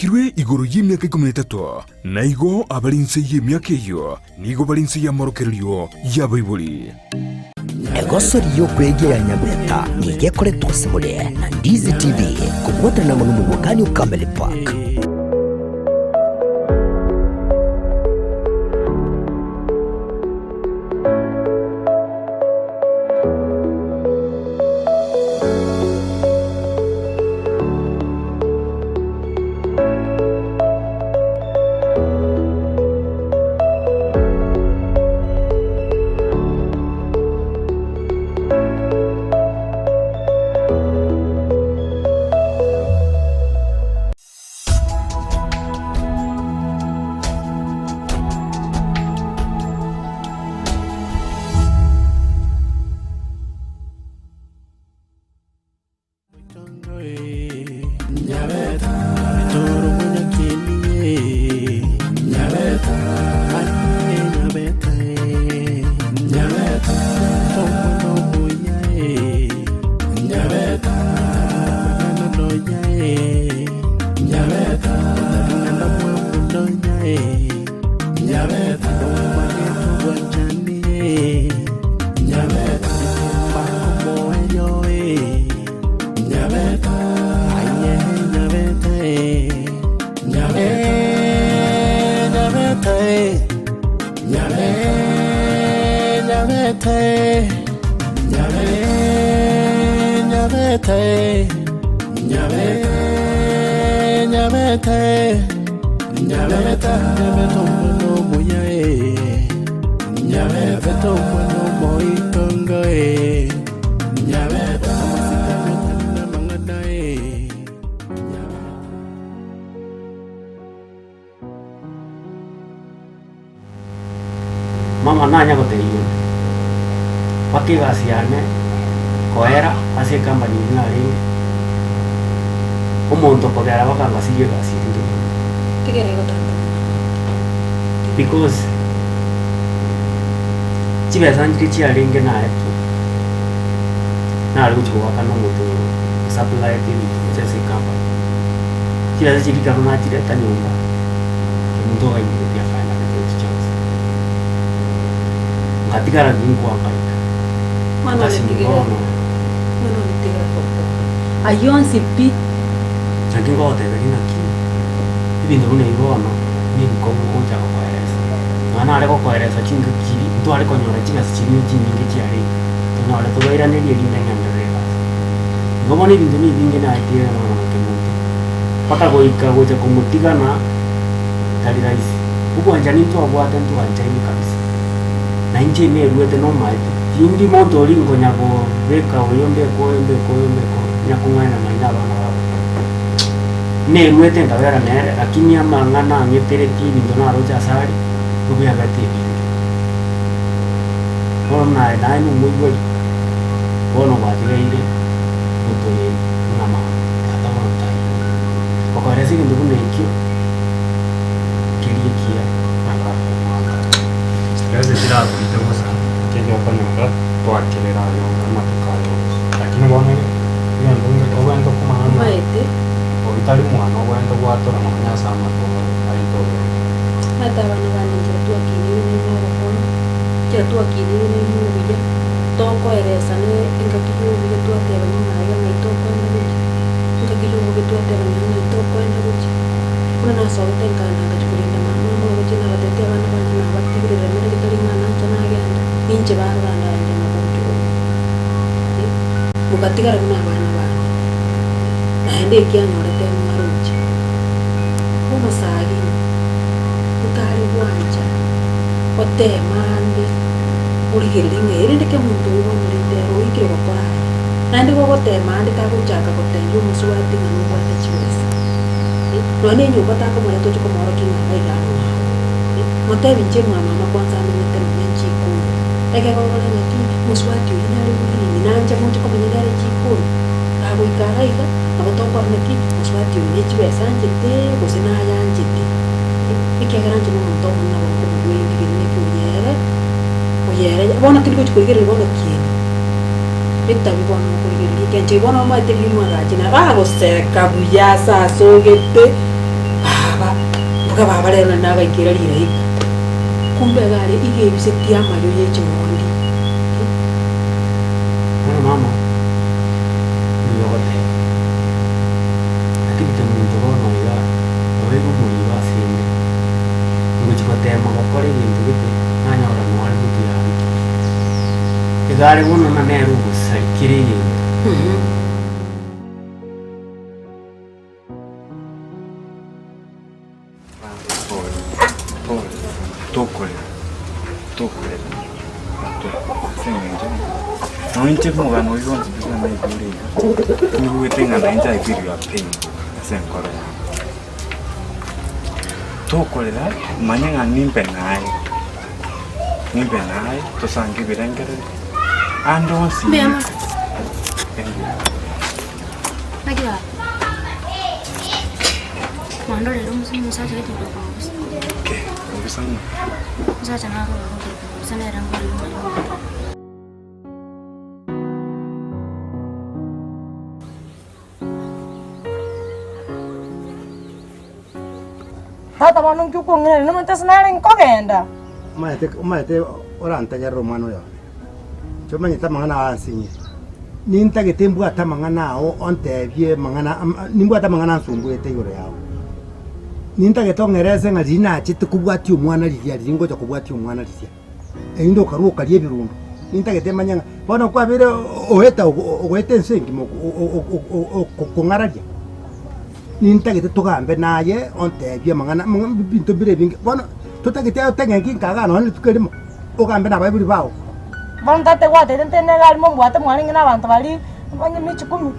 Yakirwe igoro y'imyaka 13 na igo abalinse y'imyaka iyo nigo balinse y'amorokerio y'abayibuli. Egosori yo kwegera Nyabeta nigekore tusimule na Ndizi TV kubwata na munu wakani ukamele park. Mama nanya kote hiyo. Pake gasiane koera ase company ngari. Omonto pagara bakanga siye gasindi. Tigere gotanda. Because chibe sanjiri chiaringe na etu. Na lucho wakano moto supply tv chese company. Chibe sanjiri kama tireta nyumba. Mundo wa ibi ya fanya katika rangi kwa kaika. Mano nitigera foto. Ayonsi pi. Rangi kwa hote lakini akini. Hivi ndo unaibona ni mkomo koja kwa kueleza. Maana ale kwa kueleza chinga kiri. Mtu ale kwa nyora chinga chini nyingi chiari. Tuna ale tobaira neli elinda ngambereka. Ngomo ni bintu ni bingi na idea na kemuti. Paka goika goja kumutika na tali raisi. Huko anjani mtu abwate mtu anjani kabisa. Na nje ni ruete no mai hindi moto lingo nyako weka oyombe ko nyakungana na nyaba na ne ruete ndawera nere lakini amangana ngetere tibi ndona roja sari kubi agati ona na ni mugwe ono batire ile moto ye nama kata mota ko karesi ndu kunekio kilikia Kazi sila kuitosa kile kwa nyumba kwa kelera nyumba matukalo lakini bwana hiyo ndio kwenda kumana Maete. Oitali mwana kwenda kwatora na nyasa amato aito Hata bana bana tu akili ni moro tu akili ni muro toko eresa ne inga kiyo bige tu ateba ni maya na toko na bige inga kiyo bige tu ateba ni toko na bige kuna na sote ngana ngachukulinda mama mo bige na batete bana bana na batibire remere kitali ngana chana agenda inche bana bana ende na buntu mukatigara kuna bana bana na ende kianyore maruchi kuma sagi ukari wanja otemande urigirlinge irindike muntu uwo murindero ikire gukora nandi go gotemande taguchaka gotenyo musuati na mubate chibesa none nyumba tako mwana tocho komoro kinga baigano motebi nje mwana mama kwanza amenyete menchi ku ege go gole neki musuati ina rugini ninanja muntu komenyere chiku abo ikaraika abotoko neki musuati ine chibesa njete gosena yanjete ikigaranje no muntu mwana wa kubwingi neki uyere bona kiko chikurigere bona kieni itabi bona kurigere kenje bona ma te limu agajina ba goseka buya sa sogete Muka baba rero nabaikira rire kumbe gari igibise tiamayo y'ekimondi mama niyote lakini tamuntu bono ya oego muri basinde ngukipatema gukora ibintu bite nanyora mwari mutiya igare buno na neru gusakire ibintu Noinche mugano yonzi bisa na igure ni wetenga na inja ikiru ya pain senkora to kolera manyanga nimbe nae to sangi birengere ando si Bema Nagira Mando rero musaje kitiko kwose ke ubisana musaje nako sana era ngori Tata manu kyuko ngene no mtas naring kogenda. Maete oranta ya romano ya. Choma nyita mangana ansinye. Ninta getembu ata mangana o onte bie mangana nimbu ata mangana nsumbu ete yore yao. Ninta getongereze ngazina chite kubwati umwana liya ringo cha kubwati umwana liya. Eindo karuo kalie birundo. Ninta getemanya bona kwa bere oheta ohete nsengi mo kongaradia. Ninta tugambe naye onte bia mangana bintu bire bingi bona tutagite atengengi kaga no tukerimo ugambe na babiri bao Bontate wate tentene gali mo bwate mwalingi na bantu bali banye michi 10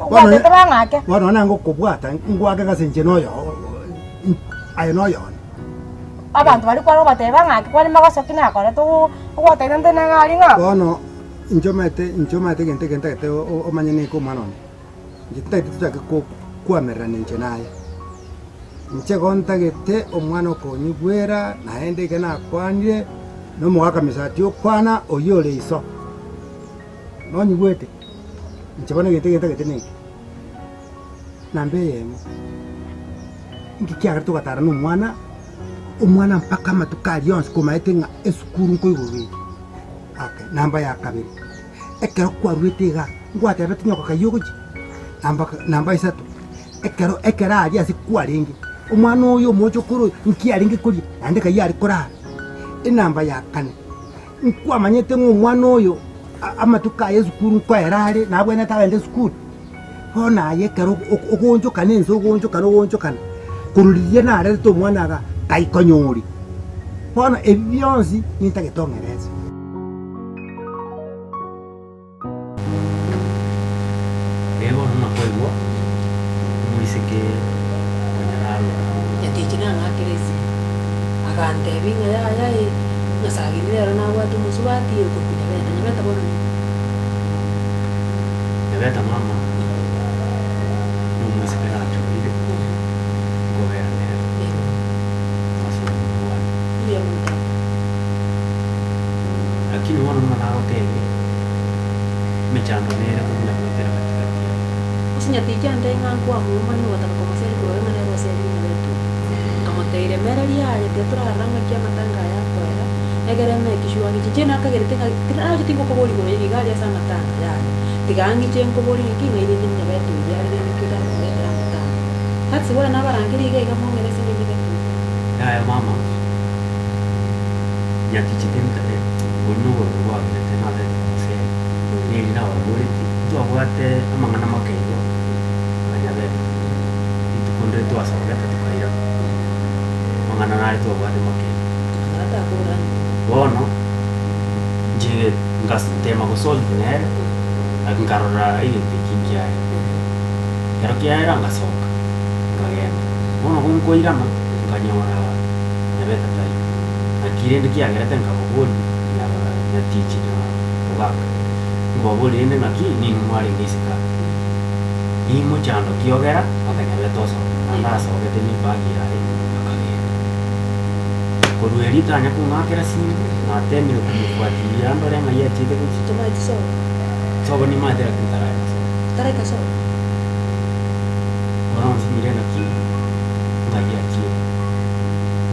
wate tabangake bona nango kubwata ngwake gasenje noyo ayo noyo abantu bali kwalo bate bangake kwali magasoki na kore tu wate tentene gali nga bona njomate gente o manyene ko manone njita tutake ko kwamera ninje naye nche gonta gete omwana konyi gwera naende kana kwanire no mwaka misati okwana oyole iso nonyi gwete nche bana gete ne nambe yemo ngikyara tukatara no omwana mpaka matukali yonse kumaete nga esukuru ko igurwe ake namba ya kabiri ekero kwarwetega ngwate abetinyoka kayogoji namba isatu ekera ali asikwaringi omwana oyo mochokuru nkiaringi kuri andika yari kora inamba ya kane nkwamanyete ng'omwana oyo amatuka yezukuru kwaerare nabwe natagende sukuru hona yekero ogonjokana enzo ogonjokana kururiye nare to mwana ga kaikonyori hona ebyonzi nintagetongereza leo ninapoigwa muisike yatichina ngakiresi agante binga ya nasagirire rero nabwatu musubati okukuja benda nyabeta bono Nyabeta mama muisike na chubire gobera nero iya muta lakini wana mwana hoteli mechando nere kuna kuitera katikati usinyaticha ndenga kwa mumani wataka komaseri kwa ngana ro seri na betu kamoteire merari ya tetra ranga kia matanga ya kwera egere me kishwa kichena kagerete tira tingo ko boli ko yegi gali asa matanga ya tigangi chenko boli kinga ile nyanya betu ya ile nikira metera matanga hatsi wala nabarangiri ge ga mongere singe betu ya mama nyatichitemkate bonugo ruwa tena de se ni na wabuli tu abwate amangana makeigo Nyabeta itukunde tu asabeta tukaira mangana nari tu abwate makeigo ngata kura bono je ngas tema ko sol nere akinkarora ile tikinja pero kia era ngasoka ngagenda bono kunkoira ma nganyora Nyabeta tai akirende kia ngerete ngabobuli ya tichi na ubaka ngobuli ene ngaki ni mwari ngisika imo chando kiogera akanyabeta oso andaso geteni bagi yae akagenda koruerita anya kumakera simu na temire kumufuatilia ndore ngaya chite chama itso sobo ni madera kintara tare kaso wana msimire na ki ngaya chi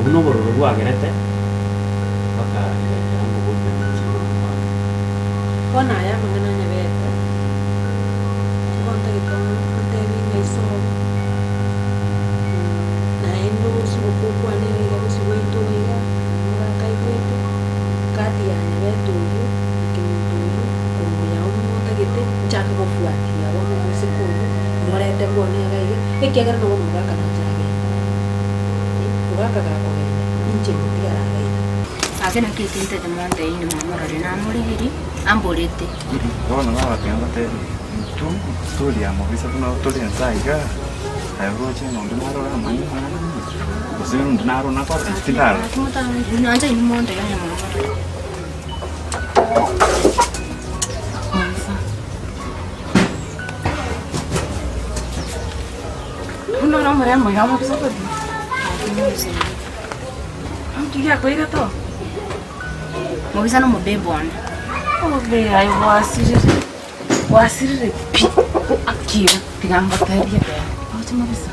buno bororo bwagerete mpaka yangu bulbe n'ikiro Bona ya mangana Nyabeta. Konta gitona kontebi ngaiso. Na endo suko kwa nini ya kusiweito ya. Mura kai kwetu. Kati ya Nyabeta uyu kimuntu uyu umuya umuntu gite nchaka kufuatia wana musiku murete bone gaiga ikiagara no mugaka na jage. Mugaka ga ko inche mutiara gaiga. Agena kitinte de monde ini mamara na muri hiri amborete. Bona na batenda te. Tu story ya mobisa kuna story ya saiga. Ayo che no ndinaro na mani mani. Usiwe ndinaro na kwa tindaro. Tumuta nanja ini monde ya mamara. Uno no mere mo yamo bisa ko. Tuya ko ira to. Mobisa no mobebona. Obe ai wasirire pi akira tigamba taria be. Oti mobisa.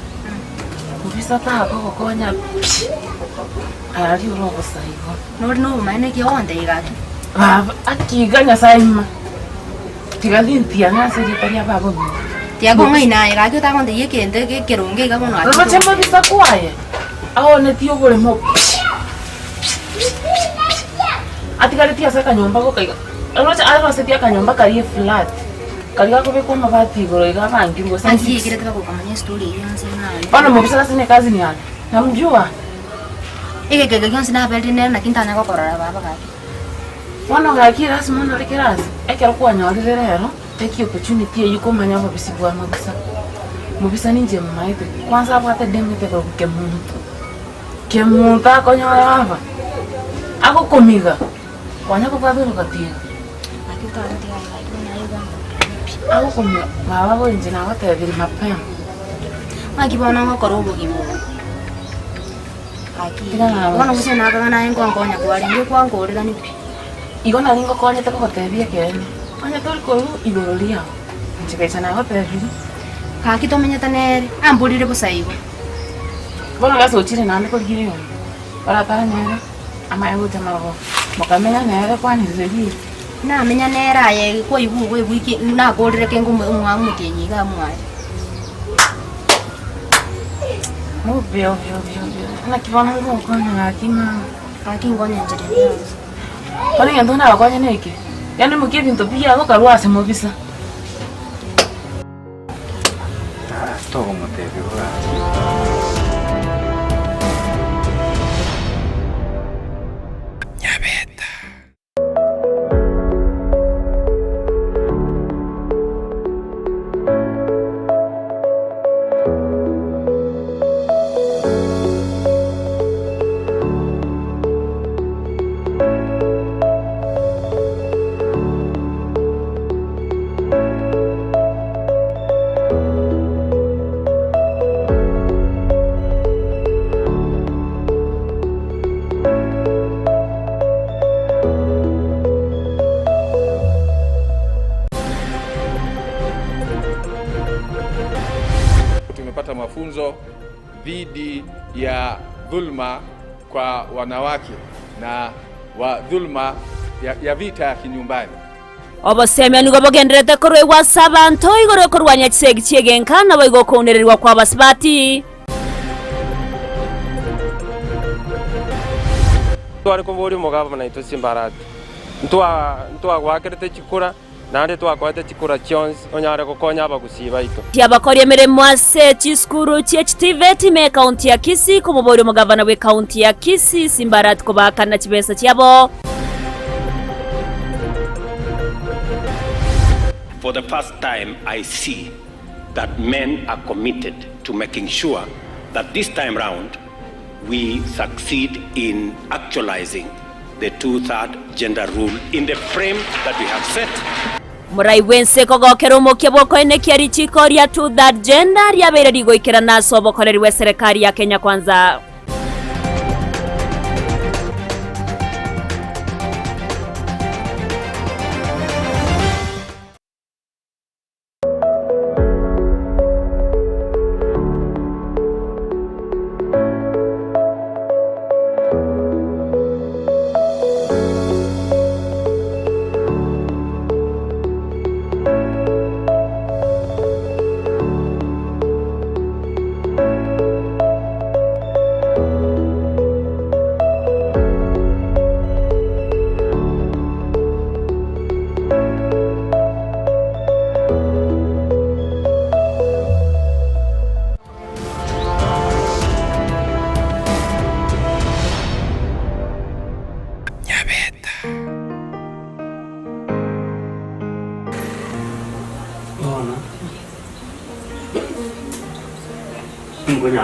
Mobisa ta ko konya pi. Ari uro bosaigo. No maine ki onda igatu. Baba akiganya saima. Tigalintia na secretaria baba. Tiago ngai na igatu ta konde yekende ke keronge ga bono ati. Baba chema bisa kwaye. Aone tio bole mo. Atikaletia saka nyumba ko kaiga. Anocha alwa setia kanyumba kali flat. Kali kako beko mabati goro iga bangi ngo sasa. Anti kile taba kukamanya story yanze na. Bana mobisa sasa kazi ni yana. Namjua. Ike keke kionsi na belti nene na kintanya ko korora baba kaki. Wana gakira simona rekerazi. Ekero kwa nyalire rero. Take opportunity yuko manya mobisi bwa mobisa. Mobisa ninje maite. Kwanza apate demete ko kemuntu. Kemuntu akonyora baba. Ako komiga. Wanya ko baba rukatia. Akita ati ai na yoga. Ako komiga. Baba bo inje na wate vile mapema. Akibona ngokorobo kibo. Wana kusena kana engo ngonya kwali ndio kwa ngorira ni pi. Igona lingo konya te ko tebia kene. Anya tol ko igororia. Nchikaisa na hote vile. Kaki to menyeta nere amburire busaigo. Bona gaso chire na ndiko giri yo. Para ta nere. Ama yangu tamaro. Mokamenya nere kwa ni zedi. Na menya nere aye ko ibu ko wiki na gorire kengo mwa mutenyi ga mwai. No veo. Na kibona ngo konya ngakima. Kaki ngonya njire. Kone ngendo na wakonya neke. Yani mukie bintu pia ko karwase mobisa. Todo como te digo. Nyabeta. Tumepata mafunzo dhidi ya dhulma kwa wanawake na wa dhulma ya vita ya kinyumbani. Oboseme nigo bogenderete korwa sabanto igoro korwanya kisegi kiegenkana boigo konererwa kwa basibati. Twari kuburi mugaba na ito simbarati. Ntwa gwakerete chikura nande twakwete chikura chons onyare gukonya abagusi baito. Yabakorie mirimo ase chiskuru CHTVT me county ya Kisii kumubori mugavana we county ya Kisii simbarati kubakana chibesa cyabo. For the first time, I see that men are committed to making sure that this time round we succeed in actualizing the 2/3 gender rule in the frame that we have set. Murai wense kogokero mukye bwoko ene kiari chikoria 2/3 gender yabere rigoikera naso bokorerwe serikali ya Kenya Kwanza.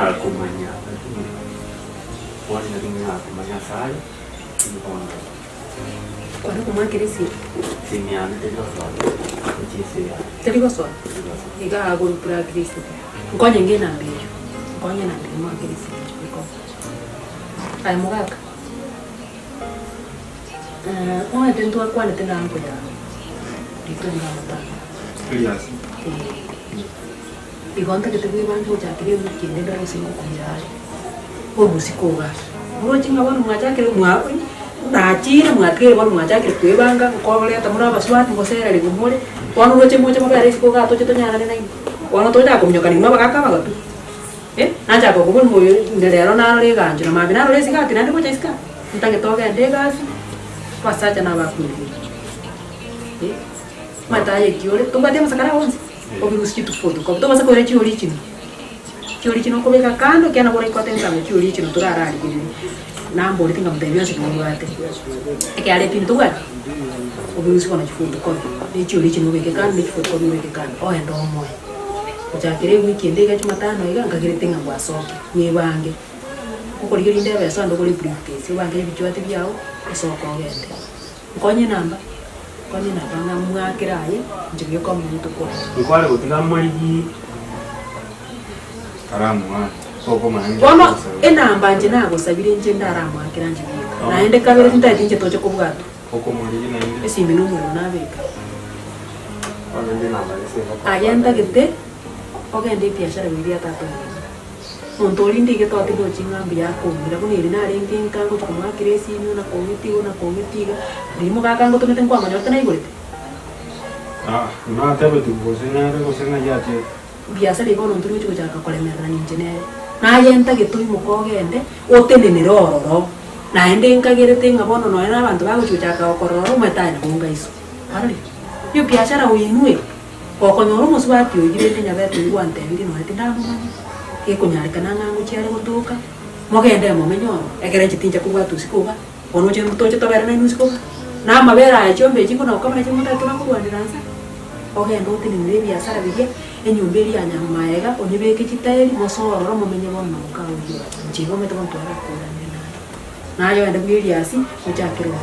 na kumanya wani na ringa kumanya sai nikondo kwa nini kumwakirisi simiana tendo swali kujisia teligo swali iga aguru pra kristo ngonya ngena mbio ngonya na mbio mwakirisi chiko ai mugaka oe tento kwa ne tena anko ya dikenda mata Yes. igonta que te voy a banjo ya que yo quiero ver los cinco comunidades o musikoga uno chinga bano mwacha que mwa na chira mwa que bano mwacha que te banga ko le tamura baswati ko sera le gumore wano roche mocha mabare siko ga to cheto nyana nai wano to ja komnyo kanima bakaka bagatu na ja ko bano moyo ndelero na le ganjo na mabina le sika tinande ko cheska ntange to ga ndegas pasacha na bakuri mata ye kiore tumba temos sakara onzi obirusi kitu foto ko to basa ko re chiori chino ko beka kando kiana bora ko tenza me chiori chino turara ari kini na mbori tinga mdebyo siku ngate eke ale pintu wa obirusi ko na chifoto ko ni chiori chino beke kando ni chifoto ko beke kando o endo moyo ujakire weekend ga chumatano iga ngagire tinga bwa soke ni bange ko ligiri ndebe so ndo ko li briefcase bange bichwate byao esoko gende konye namba kwani na banga mwakiraye njibyo ko muntu ko ikwale kutinga mwigi Karamu soko manje bono enamba nje nago sabire nje ndaramu akira njibyo naende kabere ntati nje toche kubwato soko mwigi na inde esimi numero nabeka wale ndi namba ese ayenda gete ogende biashara bibi atatu muntu olindi ke tote do chingambi yako mira kuniri na ringi nkango tukumwakire simi na komitiga ndimo kakango tumete kwa manyo tena igorete na tebe tu bosena yate biashara ibono nturi cyo cyaka kolemera ninjene na yenda getu mukogende otenene rororo na ende nkagerete ngabono no na abantu bago cyo cyaka okororo matana bunga iso ari yo biashara uyinwe okonyoro muswati ogirete Nyabeta igwante biri no ati ndamumanyi ekunyarikana ngangu cyari gutuka mogende momenyo egere chitinja kubwatu sikuba ono cyo mutoche tobera na nusikuba na mabera acho mbeji kuna ukamana cyo mutatu na kurwandiranza ogende utinire biashara biye enyumberi ya Nyamaega onyebeke chitayeri mosoro momenye bono kawo njigo meto ntwara kula na yo ende bwiri asi uchakiro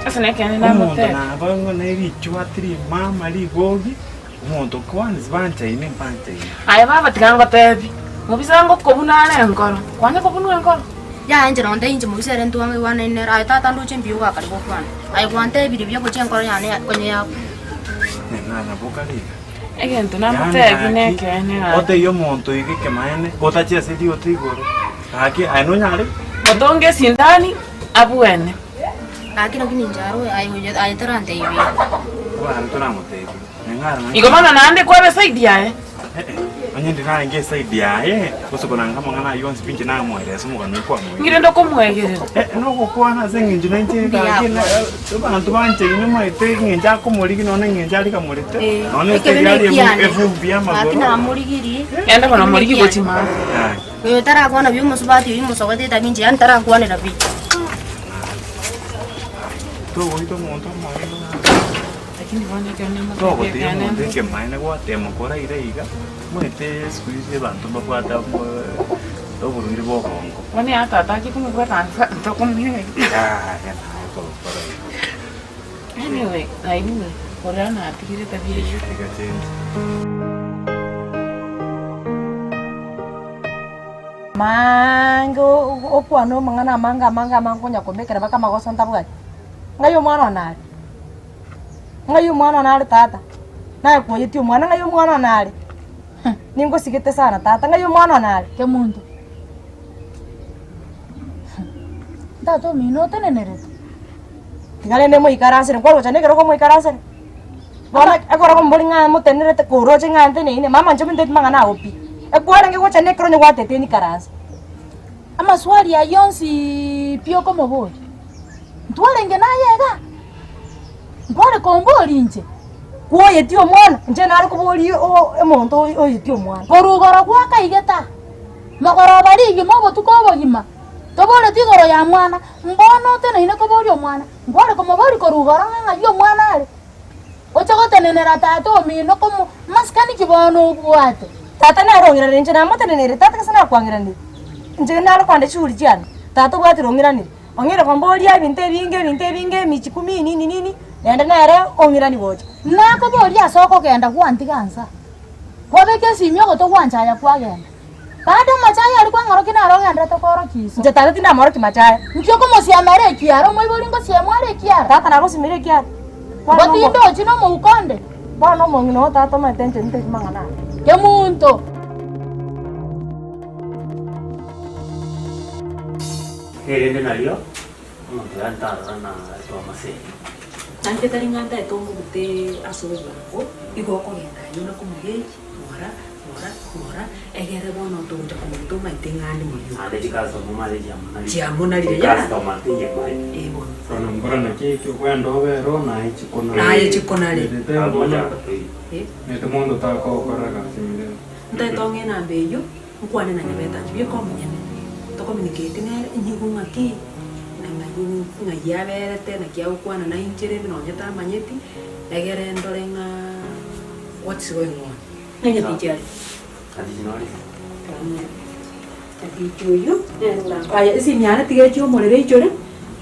asa nekene na mote na bango na iri chwatri mama li gogi umuntu kwani zibanje ine mbanje ai baba tikango tebi mubisango kobunane nkoro kwanya kobunu nkoro ya anje ronde inje mubisere ntuange wana ine ai tata ndu chimbi uga kali bokwana ai kwante biri byo kuchen nkoro yane konye yako na bokali egento na mote nekene ote yo muntu iki kemaene gotache sidi otigoro aki aino nyare botonge sindani abuene akino kininjaro ai tarante ibi wa ntona mutego ngara igomana nande kwa be side yae onye ndina nge side yae kusukona ngama ngana yonsi pinje na mwere sumu kana kwa mwe ngire ndo kumwegerera no kokwana zenginje nanje ka kina abantu banje nyuma ite ngenja ko muri kino ngenja ali ka muri te none te yali evumbi amagoro akina murigiri yanda bona murigi gochima yo tara kwana byo musubati yo musogate tabinje yan tara kwana rabi to oito monto mari lakini bwana kana mote to bote ke maina kwa temo kora ireiga mwete squeeze bantu bakwata to burungi bokongo wani hata ataki kumugwa tanza to kumye anyway aibu korana atikire tabiri mango opwano mangana manga mangonya komekera baka magoso ntabwa ngayo mwana nari tata naye kuoyetio mwana ngayo mwana nari ningo sigete sana tata ngayo mwana nari ke muntu tato mino tenenerete tigale nemo ikarasere kwa chane kero ko ikarasere bona ekora ko mbolinga mutenerete ko roje ngante ne mama nje mende mangana opi ekwara nge kwa chane kero nywa tete ni karasa ama swali ya yonsi pio como vos ntwalenge nayega mbore komboli nje kuoyetio mwana nje nari kuboli o emonto oyetio mwana korugoro kwa kaigeta magoro barigi mobo tukobogima tobole tigoro ya mwana mbono tena ine koboli mwana mbore komoboli korugoro nga yo mwana ale ocha choko tenenera tato mino komo maskani kibono ubwate. Tata na rongira renje na mata nenere tata kasana kwangira ni. Nje na kwande churi cyane. Tata bwati rongira ni. Ongera kwamboli ya binte binge michikumi nini. Nenda na ere ongira ni boje. Na ko boli asoko kenda kwanti kansa. Kobeke simyo ko to kwanja ya kwagenda. Baada machaya alikuwa ngoroki na roga ndata koro kiso. Nje tata tina moroki machaya. Nkyo ko mosiamare kiaro moi boli ngo siamare kiaro. Tata na rosimire kiaro. Bati ndo chino mu ukonde. Bwana mongino tata matenje nte mangana. Ke muntu. Herende nalio. Umuntu yantara na tomase. Tante taringanda etongo gute asobako. Igoko genda yona kumugeji. Mora egere bono tonja kumuntu maitengani muyo. Ade chikaso mumale jamuna. Jamuna lile ya. Kasto matinye mai. Ebo. Sono ngora na kiki kwendo vero na ichikona. Na ichikona le. Amoja. Nete mundo ta ko koraga simile. Nte tonge na beyo. Nkwane na Nyabeta biye ko munyene. To communicate na nyigunga ki. Na ngayu ngayaberete na kia ukwana na injere bino nyeta manyeti. Egere ndorenga what's going on. Nanya tijari. Adinori. Atichuyo. Aya isi nyana tigecho morere ichore.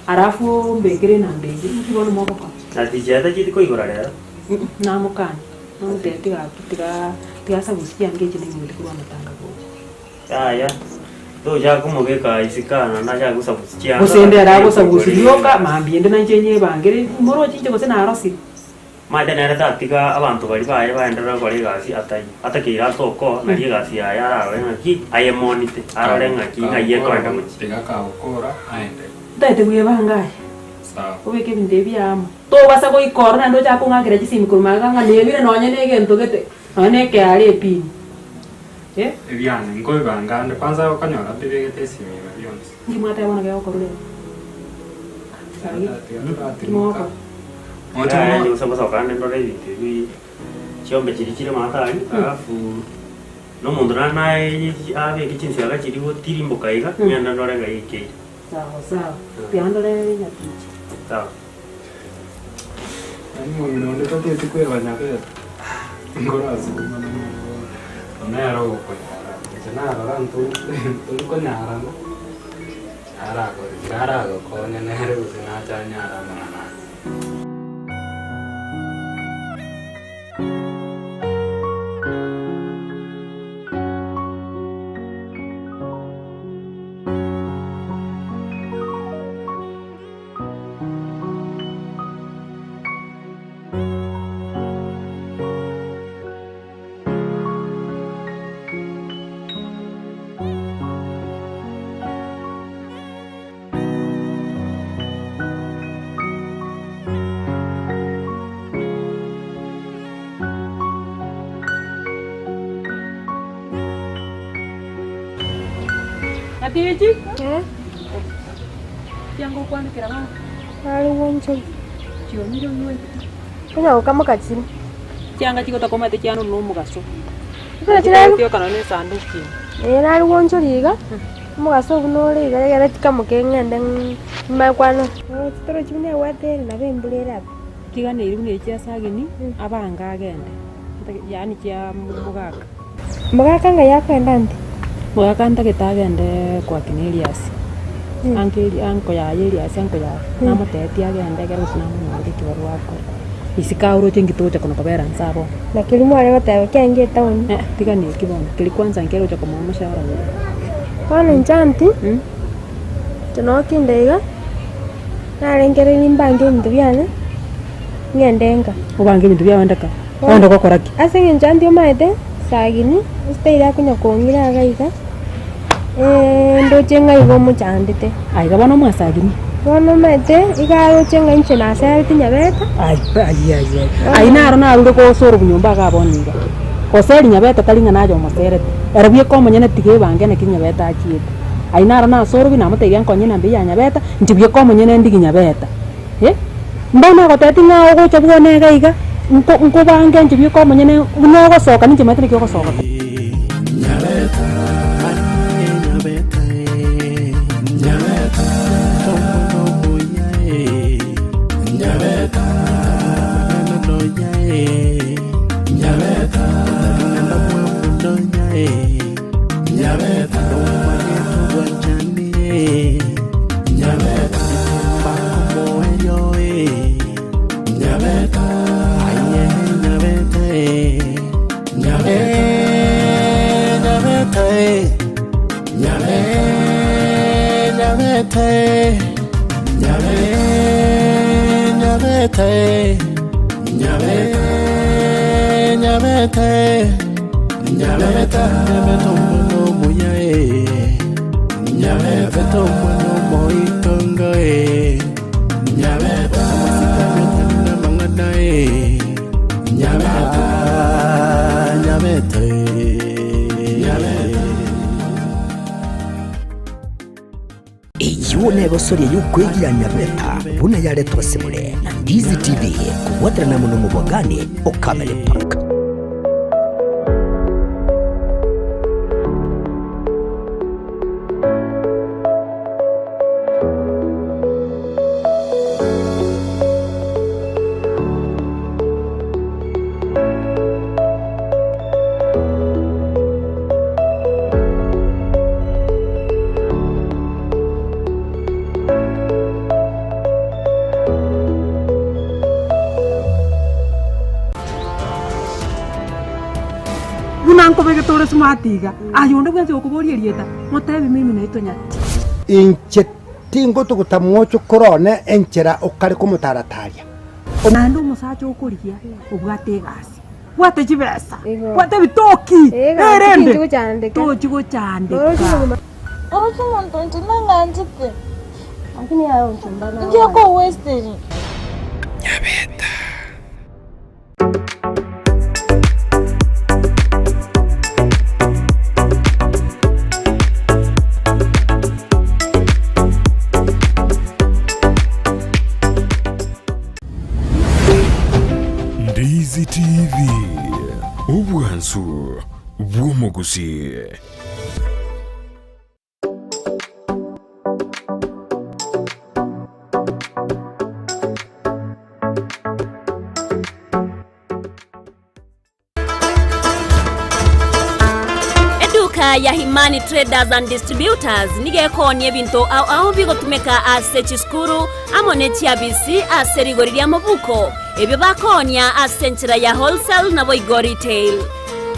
Arafu mbegere na mbege. Kibono moko ko. Atijata chiti ko igora rero. Na mukani. Nonte tiga sabusi yange chini ngili kwa matanga ko. Aya. To ja kumugeka isikana na ja gusabusi cyangwa. Usende arago sabusi yoka mambiende na njenye bangere moro chinje ko sena arasi. Madenera tatiga abantu bari baye baendera kore gasi atakira soko na gasi ya yara ngaki ayemonite arore ngaki ngaye kwenda muchi Tiga ka ukora aende. Tete buye bangaye. Sawa. Ubeke bindebi ama. To basa ko ikorna ndo cha kungagira chisimi kurmaga nganebire nonye nege ntogete. None ke ari epini. Ebiane ngoi bangande kwanza ukanyora bibegete simi byonse. Ngimata yabona ga okorule. Kimoko. Aya yo sababu sakane ndore bibi chiombe chiri matari alafu no mundu na ave kichinsi aga chiri go tirimboka iga nyanda ndore ga ike. Sawa. Piandole nyatichi. Sawa. Ani ngomino ndo tote tikwe banyabeta. Ngora azuma na. Onero ko yara. Jana ara ntu ko nyara no. Ara ko ne nere usina cha nyara mana. Atichi? Yango kwani kira mama. Ali woncho. Chioni yo yue. Kunya kama kachini. Chianga chiko takoma te chiano no mugaso. Kira chira. Tio kana ne sanduki. Ali woncho liga. Mugaso no liga ya kama kengende makwano. Toro chimne wate na bembulera. Tiga ne irune chia sagini abanga agende. Yani chia mugaka. Mugaka nga yakwenda ndi. Mugaka ndagitagende kwa Kinelias. Anko ya Elias anko ya namuteti agende gero sinamu kibaru wako. Isikauro chingitocha kono kabera nsabo. Na kilimo ale batawe kyange town. Tiga ne kibono. Kilikwanza ngero cha kama mshahara. Kwani njanti? Tunokindega. Narengere nimbange bintu byane. Ngendenga. Ubange bintu byawandaka. Wanda kokoraki. Asinge njanti omaete sagini stayira kunya kongira agaiga. Ndo chenga igo muchandite. Aiga bano mwasagini. Bono mete igaro chenga inche na selti Nyabeta. Ai naro narude ko soro bunyumba ga boniga. Ko seri Nyabeta talinga najo moseret. Erabye ko munyene tige bange na Nyabeta achiete. Ai naro na soro bina mutege nkonye na mbi ya Nyabeta ntibye ko munyene ndigi Nyabeta. Mbona ko teti nga ogo chabone gaiga. Nko bange ntibye ko munyene no go soka ninje mete ko soka. Nyabeta Nomani Tuwajani Nyabeta Bako Moyo Nyabeta Aye Nyabeta Nyabeta Nyabeta Nyabeta mwana moya Nyabeta mwana moitonga Nyabeta masika mangana Nyabeta iyo nego sori y'ukwegira Nyabeta buna yaletwa semule na Ndizi TV kuwatana na muno mubogani okamele park. Unanko bege tore sumatiga ayonde bwenze okubori elieta motebi mimi naitwa Nyati inche tingo tugutamwocho korone enchera okare kumutarataria nando musacho okorigia obwate gasi bwate chibesa bwate bitoki erende tochigo chande Orocho montonche nanganjite lakini yao chumbana ndio kwa western Nyabeta Ndizi TV ubwansu bw'omugusi. Eduka ya Himani Traders and Distributors nigekonie bintu au bigotumeka ase chiskuru amone chiabisi ase rigori lya mabuko ebyo bakonia ase nchira ya wholesale na boigo retail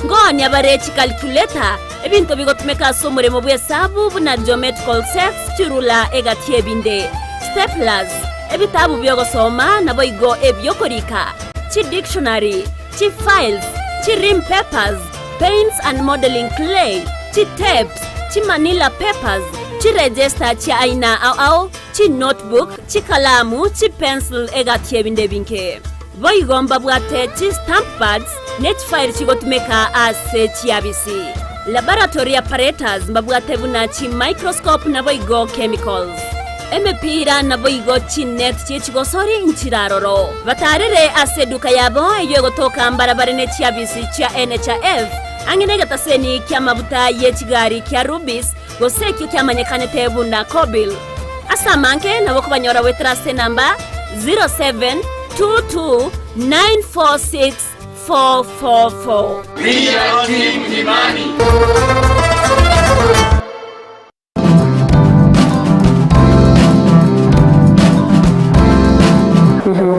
ngonia barechi calculator ebintu bigotumeka ase omuremo bw'esabu buna geometrical sets chirula egatie binde staplers ebitabu byogosoma na boigo ebyokorika chi dictionary chi files chi rim papers paints and modeling clay chi tapes chi manila papers chi register chi aina au chi notebook chi kalamu chi pencil egatie binde binke boigomba bwate chi stamp pads net file chigotumeka ase chiabisi laboratory apparatus mbabwate buna chi microscope na boigo chemicals emepira na boigo chi net chigosori nchiraroro batarere ase duka yabo eyo gotoka mbarabara ne chiabisi cha NHF angene gataseni kya mabuta ye chigari kya Rubis goseki kya manyekane tebu na Kobil asamanke na bokubanyora wetrase namba 0722946444 Pia team Himani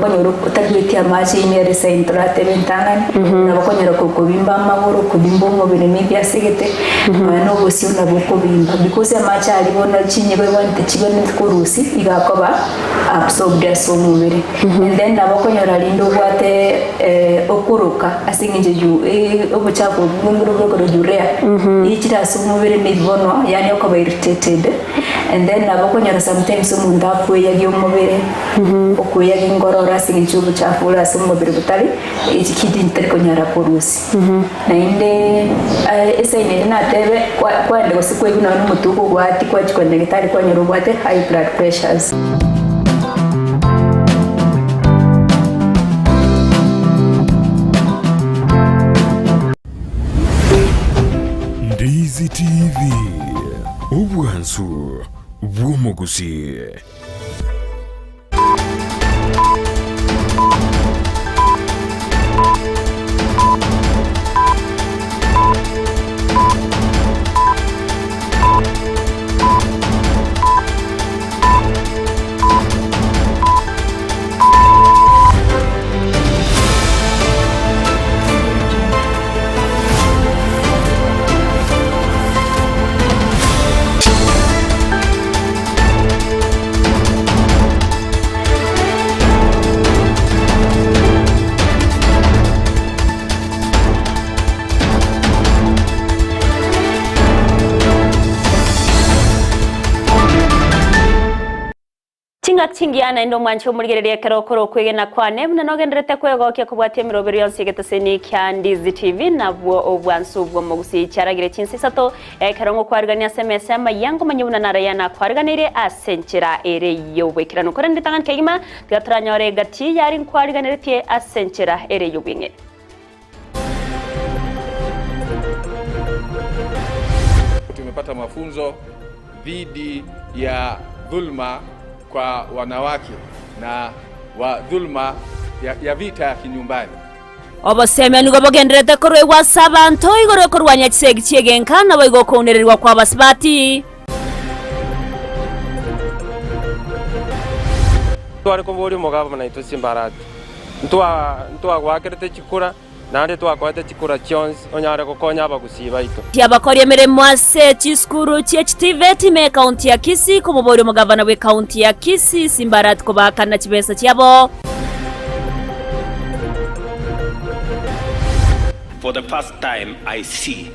bakonyoro kutagitia machine ya resentrate bentangan na bakonyoro kokobimba amaguru kubimba umubiri n'ibya segete no gusiyona bukobimba because amacha ari bona chinye bwe wante chibone kurusi igakoba absorb so umubiri and then abakonyoro lindo bwate okuruka asinginje ju obuchako bunguru bwo jurea ichira so umubiri nibono yani okoba irritated and then abakonyoro sometimes umuntu apfuye yagi umubiri okuya ngorora singichubu chafula sumubiri butali ikidi nterikonyara kurusi na inde esa ine na tebe kwande gosikwe bino n'umutuko gwati kwa chikwende gitari kwa nyurubwate high blood pressures Ndizi TV ubwansu bw'omugusi. Chinga chingiana ndo mwancho murigereria kerokoro kwegena kwane muna nogenderete kwegokia kubwatia mirobero yonse geteseni kya Ndizi TV nabwo obwansu bwo mugusi cyaragire chinsisato kerongo kwarigania SMS yango manyubuna narayana kwariganire asenchera ere yobwekirano kora nditangan kegima gatranyore gati yari kwariganire tie asenchera ere yobwinge. Tumepata mafunzo dhidi ya dhulma kwa wanawake na wa dhulma ya vita ya kinyumbani. Oboseme nugo bogenderete korwe wa sabanto igoro korwanya kisegi cyegenka nabo igokonererwa kwa basibati. Twari kumburi mugabo na ito simbarati. Ntwa gwakerete chikura nande twakwate chikura chons onyare kokonya abagusiba ito. Yabakoriye miremo ase chiskuru CHTV me county ya Kisii kumubori mugavana we county ya Kisii simbarati kubakana chibesa cyabo. For the first time, I see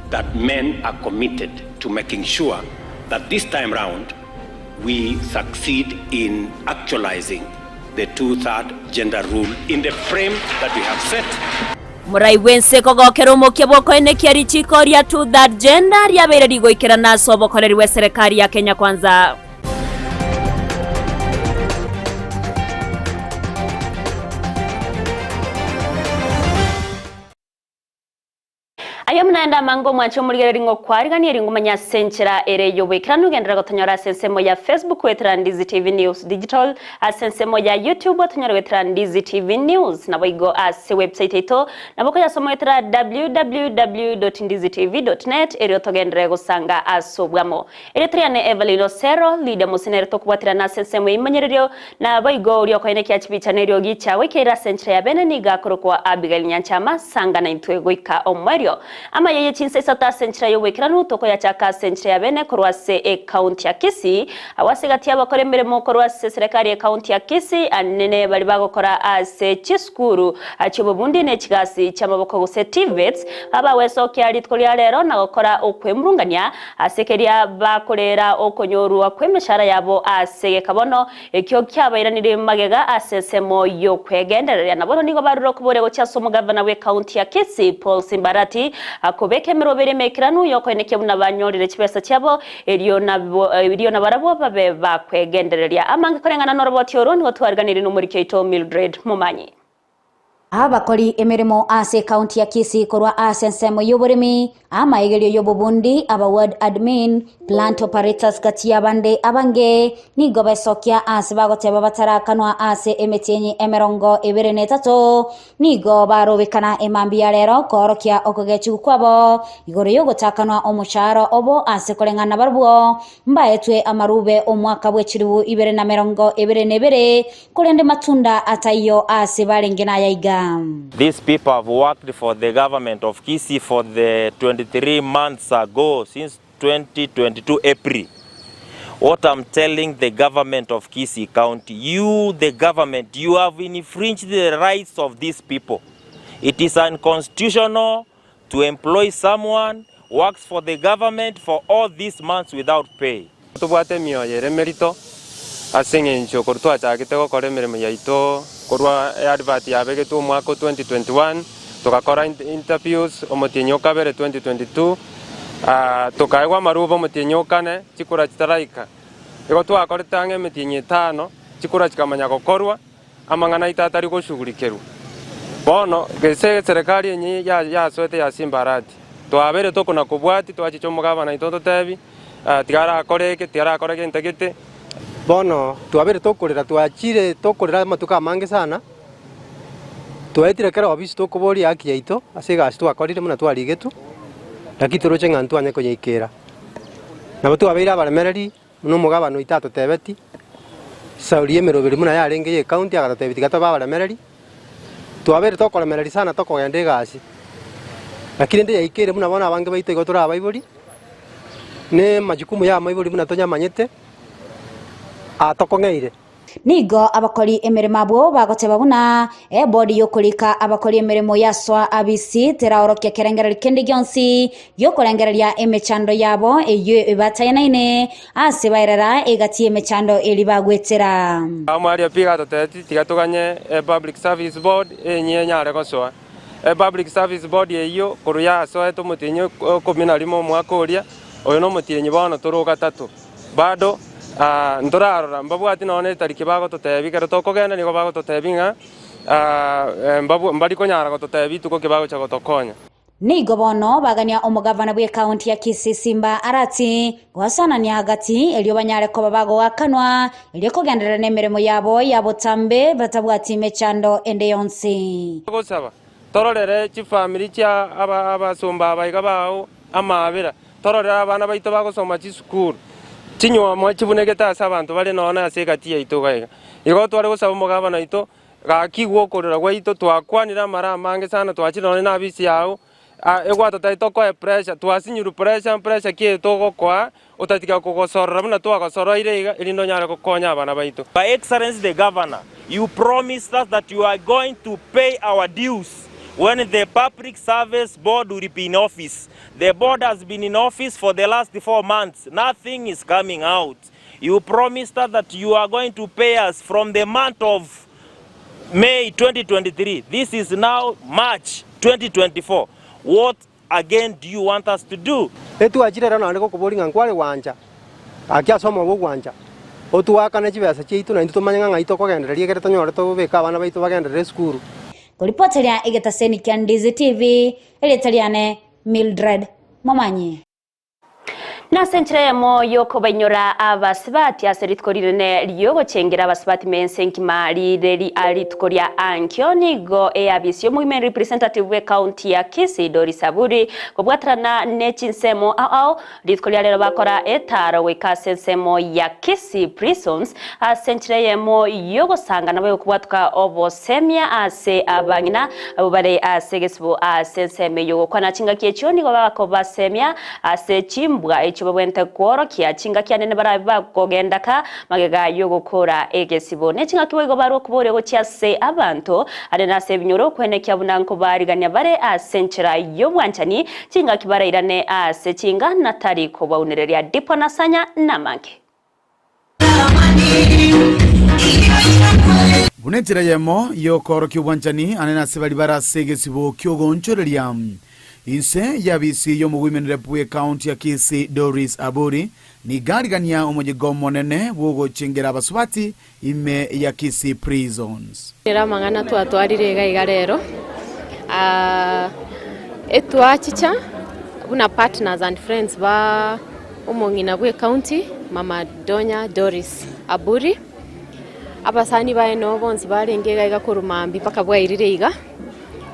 that men are committed to making sure that this time round we succeed in actualizing the 2/3 gender rule in the frame that we have set. Murai wense kogokero mokya boko ene kyari chikoria 2/3 gender yabere rigoikera naso bokoreri we serikali ya Kenya Kwanza. Ayamnaenda mango mwacho murigereri ngo kwarigani eringo manya senchera ere yobekira nugendera gotonyora sensemo ya Facebook wetra Ndizi TV News Digital asensemo ya YouTube otonyora wetra Ndizi TV News nabo igo as website ito nabo ko yasomo wetra www.ndizitv.net eri otogendera gusanga asobwamo eri triane Evelino Sero leader musinere tokubwatira na sensemo imanyererio nabo igo uri okoine kya chibichanerio gicha wekera senchera ya beneniga korokwa Abigail Nyanchama sanga na intwego ika omwerio ama yeye chinse sata senchira yo wekiranu toko ya chaka senchira ya bene korwase county ya Kisii awasigati abakore miremo korwase serikali ya county ya Kisii anene bali bagokora ase chiskuru achibo bundi ne chigasi chamaboko guse TVETs aba weso kyali tkolya lero na gokora okwemrunganya asekeria bakorera okonyoru akwemeshara yabo ase kabono ekyo kyabayiranire magega asesemo yo kwegenderera nabono nigo baruro kubore go cyasomo governor we county ya Kisii Paul Simbarati akobeke mirobere mekiranu yokoneke buna banyorire kibesa cyabo eriyo na barabo babe bakwegendereria amanga korengana noroboti oro niho twariganire no muri Keito Mildred Mumanyi. Abakori emirimo ase county ya Kisii korwa asensemo yoboremi ama egerio yobobundi aba ward admin plant operators kati abande abange nigo besokia ase bagoteba batarakanwa ase emetenyi emerongo eberenetato nigo barobekana emambi ya lero korokia okogechu kwabo igoro yogotakanwa omucharo obo ase korengana barbuo mbaetwe amarube omwaka bwechiribu ibere na merongo ebere nebere kurende matunda atayo ase barengena yaiga. These people have worked for the government of Kisii for the 23 months ago, since 2022 April. What I'm telling the government of Kisii County, you, the government, you have infringed the rights of these people. It is unconstitutional to employ someone who works for the government for all these months without pay. Tubwate mioyere merito asenge ncho kortwa chagite ko kore mirimo yaito korwa advert yabege tu mwaka 2021 tukakora interviews omotinyoka bere 2022 tukaigwa marubo motinyokane chikura chitaraika ego twakoretange metinye 5 chikura chikamanya gokorwa amangana itatari gushugulikerwa bono gese serikali yenye ya swete ya Simbarati twabere tokona kubwati twachichomoga na itoto tebi tigara akoreke ntegete bono twabere tokorera twachire tokorera matuka mange sana twetire kera obisi tokobori aki yaito asega twakorire muna twarigetu lakitoro chenga ntwanye ko yikera nabo twabere abaremereri no mugabano itato tebeti saurie merobere muna yarenge ye county agata tebeti gata babaremereri twabere tokoremereri sana tokogende gasi lakini ndi yikere muna bona abange baito igotora abaibori ne majukumu ya maibori muna tonya manyete atokongeire Nigo abakori emirimo abo bagoteba buna bodi yokulika abakori emirimo yaswa abisi teraorokia kerengera kende gyonsi yokurengereria emechando yabo eyo ibatainaine ase bairara egati emechando eli bagwetera amari piga toteti tigatuganye public service board nyare gosoa public service board eyo kuruya so etumutinyo komina limo mwakoria oyo no mutinyi bono turuga tatu bado ndorarora mbabwati none tariki bago totebi kero tokogenda nigo bago totebinga mbari konyara go totebi tuko kibago cha gotokonya nigo bono bagania omugavana bwe county ya Kisii Simba arati gwasanania hagati elio banyare ko babago wakanwa elio kogendera nemeremo yabo tambe batabwati mechando ende yonsi gosaba tororere chi family cha abasumba abayiga bawo amabera tororera abana baito bagosoma chi school Tinyo mwachibunegeta abantu bale nona asegati yaito gaiga igo tware gusaba umugabana ito gakigwo kurira gwaito twakwanira mara mange sana twachirone na bisi yao egwata taito ko pressure twasinyuru pressure kie togo kwa utatika kugosorra buna twagosoro ire ilindo nyara kukonya abana baito. By Excellency the Governor, you promised us that you are going to pay our dues when the Public Service Board will be in office. The board has been in office for the last 4 months. Nothing is coming out. You promised us that you are going to pay us from the month of May 2023. This is now March 2024. What again do you want us to do? Etu ajira na ndiko kubolinga nkwale wanja. Akia soma wo wanja. Otu wakana chibesa chitu na ndu manyanga ngaito kogendereria kere tonyore to beka abana baitu bagenderere skuru. Kuripoteria Egetaseni kia Ndizi TV, eletariane Mildred Momanyi. Na senchire mo yoko banyora abasibati aseritkorirene liyogo chengera abasibati mensenki mali deli alitukoria ankioni go abisyo movement representative we county ya Kisii Doris Aburi kobwatrana nechinsemo ao litkoria lero bakora etaro we kasensemo ya Kisii prisons senchire mo yogo sanga nawe kubwatuka obosemia ase abangina abare asegesbo asenseme yogo kwana chinga kiechoni go bakobasemia ase chimbwa chibwente kworo kia chinga kia nene barabiba kogendaka magega yogokora egesibo ne chinga kiwe go baro kubore go cyase abantu arena se binyoro kwene kya bunanko bariganya bare asenchera yo bwanchani chinga kibara irane ase chinga natari ko baunereria dipo nasanya namanke bunetira yemo yo koro kyubwanchani anena se bari bara segesibo kyogonchoreria inse yabisi yo mu women rep we county ya Kisii Doris Aburi ni garigania omojigo monene wogo chengera baswati ime ya Kisii prisons era mangana twatwarire gaiga rero etwachicha buna partners and friends ba umongina we county mama Donya Doris Aburi abasani bae no bonsi barenge gaiga kurumambi paka bwairire iga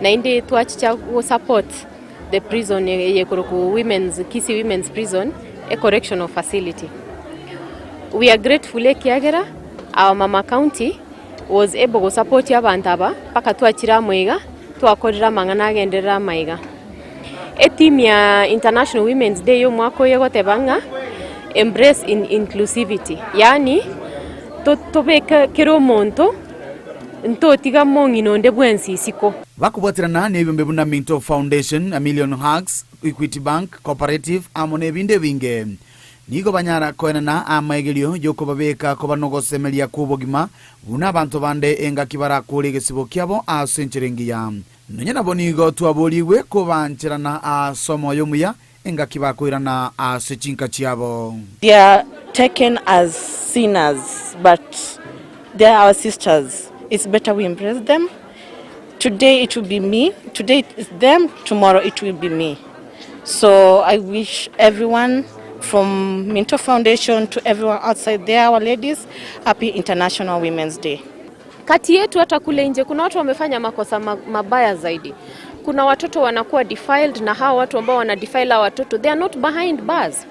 na inde twachicha wo support the prison Kisii Women's Prison, a correctional facility. We are grateful Kiagera, our Mama County was able to support Yabantaba, Pakatuachira Moiga, to Akodra Mangana Gendera Maiga. A team ya International Women's Day Yomako Yagotebanga embrace in inclusivity. Yani, Tobeka Kiromonto. Nto tiga mongi no ndebwensi siko bakubwatirana nebimbe buna Minto Foundation, A Million Hugs, Equity Bank, Cooperative amone binde binge nigo banyara koenana amaegelio yoko babeka ko banogosemelia kubogima buna abantu bande enga kibara kulegesibo kyabo a sencherengiya nonyana bonigo twaboliwe ko bancherana a somo yomuya enga kibakoirana a sechinka chiabo. They are taken as sinners but they are our sisters. It's better we embrace them. Today it will be me. Today it's them. Tomorrow it will be me. So I wish everyone from Minto Foundation to everyone outside there, our ladies, happy International Women's Day. Kati yetu hata kule nje kuna watu wamefanya makosa mabaya zaidi. Kuna watoto wanakuwa defiled na hawa watu ambao wana defile watoto, they are not behind bars.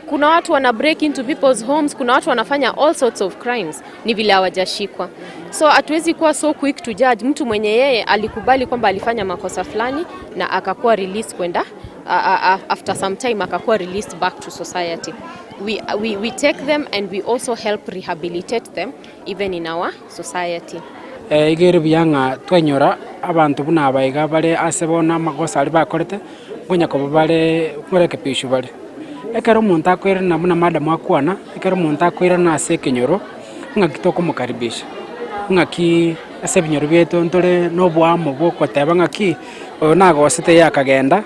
Kuna watu wana break into people's homes, kuna watu wanafanya all sorts of crimes, ni vile hawajashikwa. So hatuwezi kuwa so quick to judge mtu mwenye yeye alikubali kwamba alifanya makosa fulani na akakuwa release kwenda after some time akakuwa released back to society. We take them and we also help rehabilitate them even in our society. Igere byanga twenyora abantu buna abayiga bale asebona makosa ali bakorete kunya ko bale kureke pishu bale ekero umuntu akwera na muna madam akwana ekero umuntu akwera na sekenyoro ngakitoko mukaribisha ngaki asebinyoro byeto ntole no bwamo bwo teba ngaki nago site yakagenda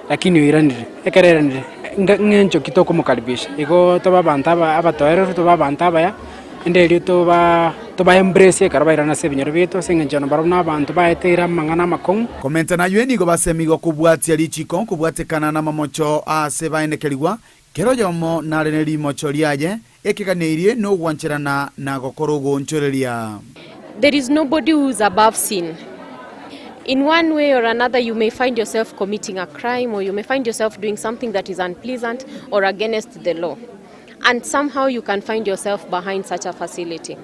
lakini wiranire ekereranire ngencho kitoko mukaribisha igo toba abantu abatoero toba abantu abaya ndeli toba embrace karabaira na sebinyoro byeto sengenjano barona abantu baetera mangana makong komenta na yweni go basemigo kubwatia lichiko kubwatekana na mamocho ase baendekerigwa kero yomo nareneri mocho liaje ekikaneirie no gwancherana na gokorogo nchoreria. There is nobody who is above sin. In one way or another, you may find yourself committing a crime, or you may find yourself doing something that is unpleasant or against the law. And somehow you can find yourself behind such a facility.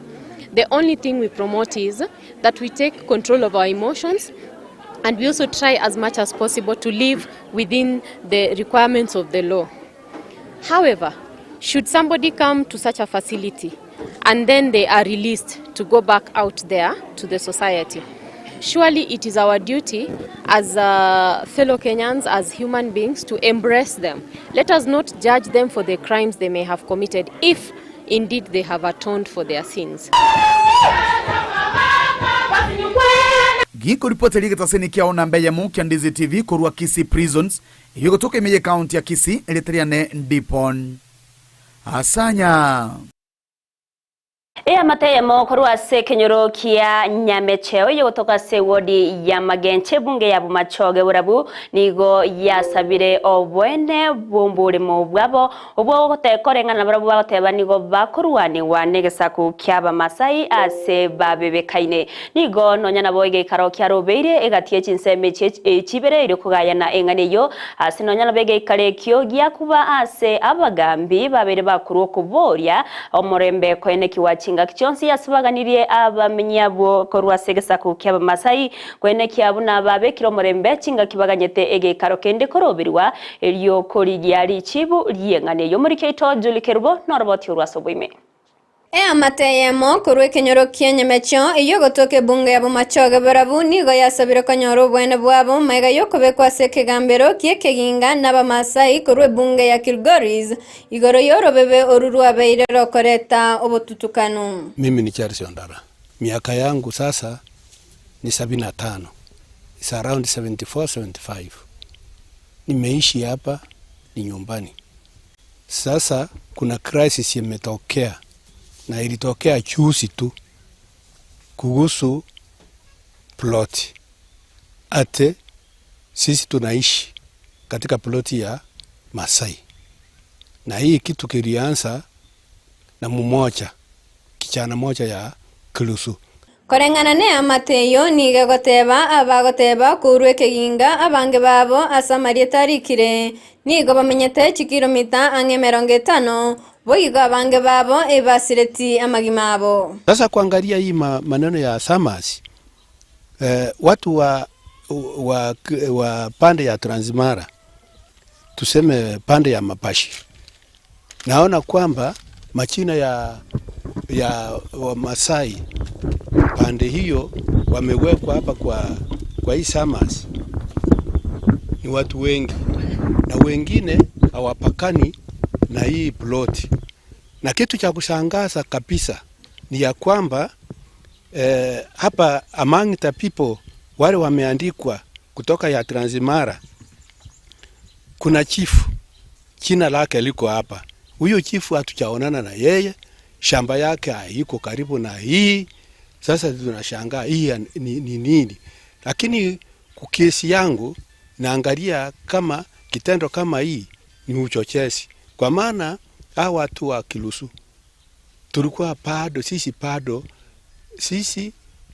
The only thing we promote is that we take control of our emotions, and we also try as much as possible to live within the requirements of the law. However, should somebody come to such a facility and then they are released to go back out there to the society, surely it is our duty as fellow Kenyans, as human beings, to embrace them. Let us not judge them for the crimes they may have committed if indeed they have atoned for their sins. Giko ripoti ligetaseni kia ona mbeye mu kia Ndizi TV korwa Kisii prisons yugo toka imeje county ya Kisii eleteriane ndipon asanya Amateye mokorwa sekenyoro kia Nyamecheo yotoka se wodi ya Magenche bunge ya Bumachoge burabu nigo yasabire obwene bumbure mu bwabo ubwo gotekorengana burabu bagoteba nigo bakorwani wanegesa ku kyaba Masai ase babebekaine nigo nonya naboige karo kya robeire egatie chinseme chibere iri kugayana engane yo ase nonya nabege kare kyo gya kuba ase abagambi babere bakuru kuboria omorembe kwene kiwachi Kichonsi yasibaganirie abamenyabo korwa segesa ku kyaba Masai kwene kyabo nababe kiromorembe chinga kibaganyete ege karokende korobirwa elyo kori gyari chibu lyengane yo muri keto julikerubo noroboti urwasobwime Amateyemo kurwe kenyoro Nyamecheo iyo gotoke bunge ya Bumachoge burabu nigo yasabire konyoro bwene bwabo maiga yokobe kwa seke gambero kiekeginga naba Masai kurwe bunge ya Kilgoris igoro yoro bebe oruru abeire rokoreta obotutukanu. Mimi ni Charles Ondara. Miaka yangu sasa ni 75. It's around 74-75. Nimeishi hapa ni nyumbani. Sasa kuna crisis imetokea. Na ilitokea chusi tu kuhusu plot. Ate sisi tunaishi katika ploti ya Masai. Na hii kitu kilianza na mmoja kichana moja ya Kilusu. Korengana ne Amateyo niga goteba abagoteba kurwe keginga abange babo asamarie tarikire nigo bamenyete chikilomita ange 50 boiga abange babo ebasireti amagimabo. Sasa kuangalia hii maneno ya Samas watu wa pande ya Transmara tuseme pande ya Mapashi naona kwamba machina ya Masai pande hiyo wamewekwa hapa kwa hii Samas ni watu wengi na wengine hawapakani na hii plot. Na kitu cha kushangaza kabisa ni ya kwamba hapa among the people wale wameandikwa kutoka ya Transmara kuna chifu jina lake liko hapa. Huyo chifu hatujaonana na yeye, shamba yake haiko karibu na hii. Sasa tunashangaa hii ni nini? Lakini kukesi yangu naangalia kama kitendo kama hii ni uchochezi. Kwa maana hawa watu wa Kilusu tulikuwa sisi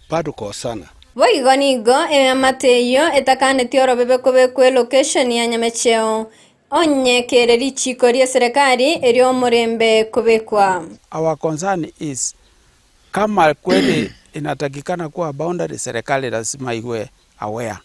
bado kwa sana. Boigo nigo Amateyo etakane tioro bebe kwe location ya Nyamecheo onye kereri chikoria serikali elio morembe kubekwa. Our concern is kama kweli inatakikana kuwa boundary, serikali lazima iwe aware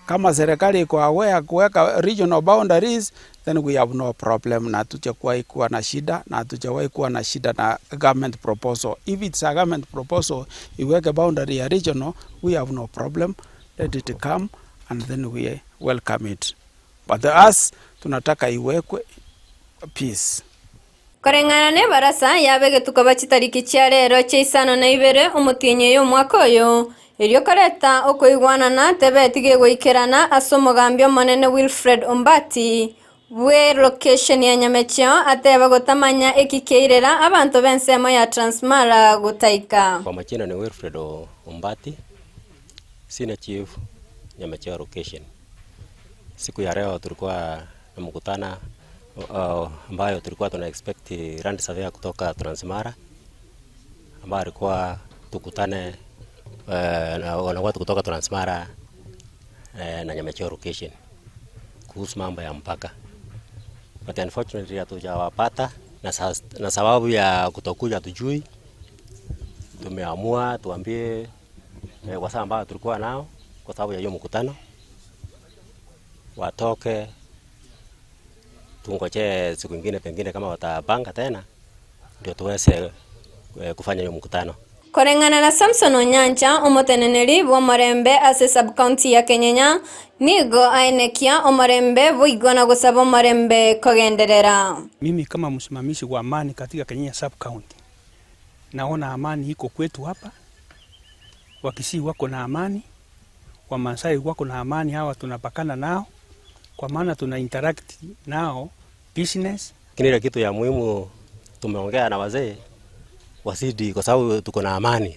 Kama serikali iko aware kuweka regional boundaries, then we have no problem, na hatujawahi kuwa na shida, na hatujawahi kuwa na shida na government proposal. If it's a government proposal, iweke boundary ya regional, we have no problem. Let it come and then we welcome it. But us, tunataka iwekwe peace. Korengana ne barasa yabege tukaba kitariki kya rero cy'isano na ibere umutinye yo mwaka oyo iryo kareta okoigwana na tebetige goikerana asomogambyo monene Wilfred Ombati we location ya Nyamechio ateba gotamanya ekikeirera abantu bensemo ya Transmara gutaika. Kwa majina ni Wilfred Ombati, senior chief Nyamechio location. Siku ya leo tulikuwa na mkutano ambayo tulikuwa tuna expect land surveyor kutoka Transmara ambayo alikuwa tukutane na watu kutoka Transmara na Nyamechio location kuhusu mambo ya mpaka. But unfortunately hatujawapata na sababu ya kutokuja tujui, tumeamua tuambie wasaa ambao tulikuwa nao kwa sababu ya hiyo mkutano watoke, tungoje siku nyingine pengine kama watapanga tena ndio tuweze kufanya hiyo mkutano. Korengana na Samson Onyanja umuteneneri wa Marembe ase sub county ya Kenyanya nigo ainekia Omarembe buigona gusaba Marembe kogenderera. Mimi kama msimamishi wa amani katika Kenyanya sub county naona amani iko kwetu hapa. Wakisii wako na amani, Wamasai wako na amani, hawa tunapakana nao kwa maana tuna interact nao business. Kile kitu ya muhimu tumeongea na wazee wasidi kwa sababu tuko na amani.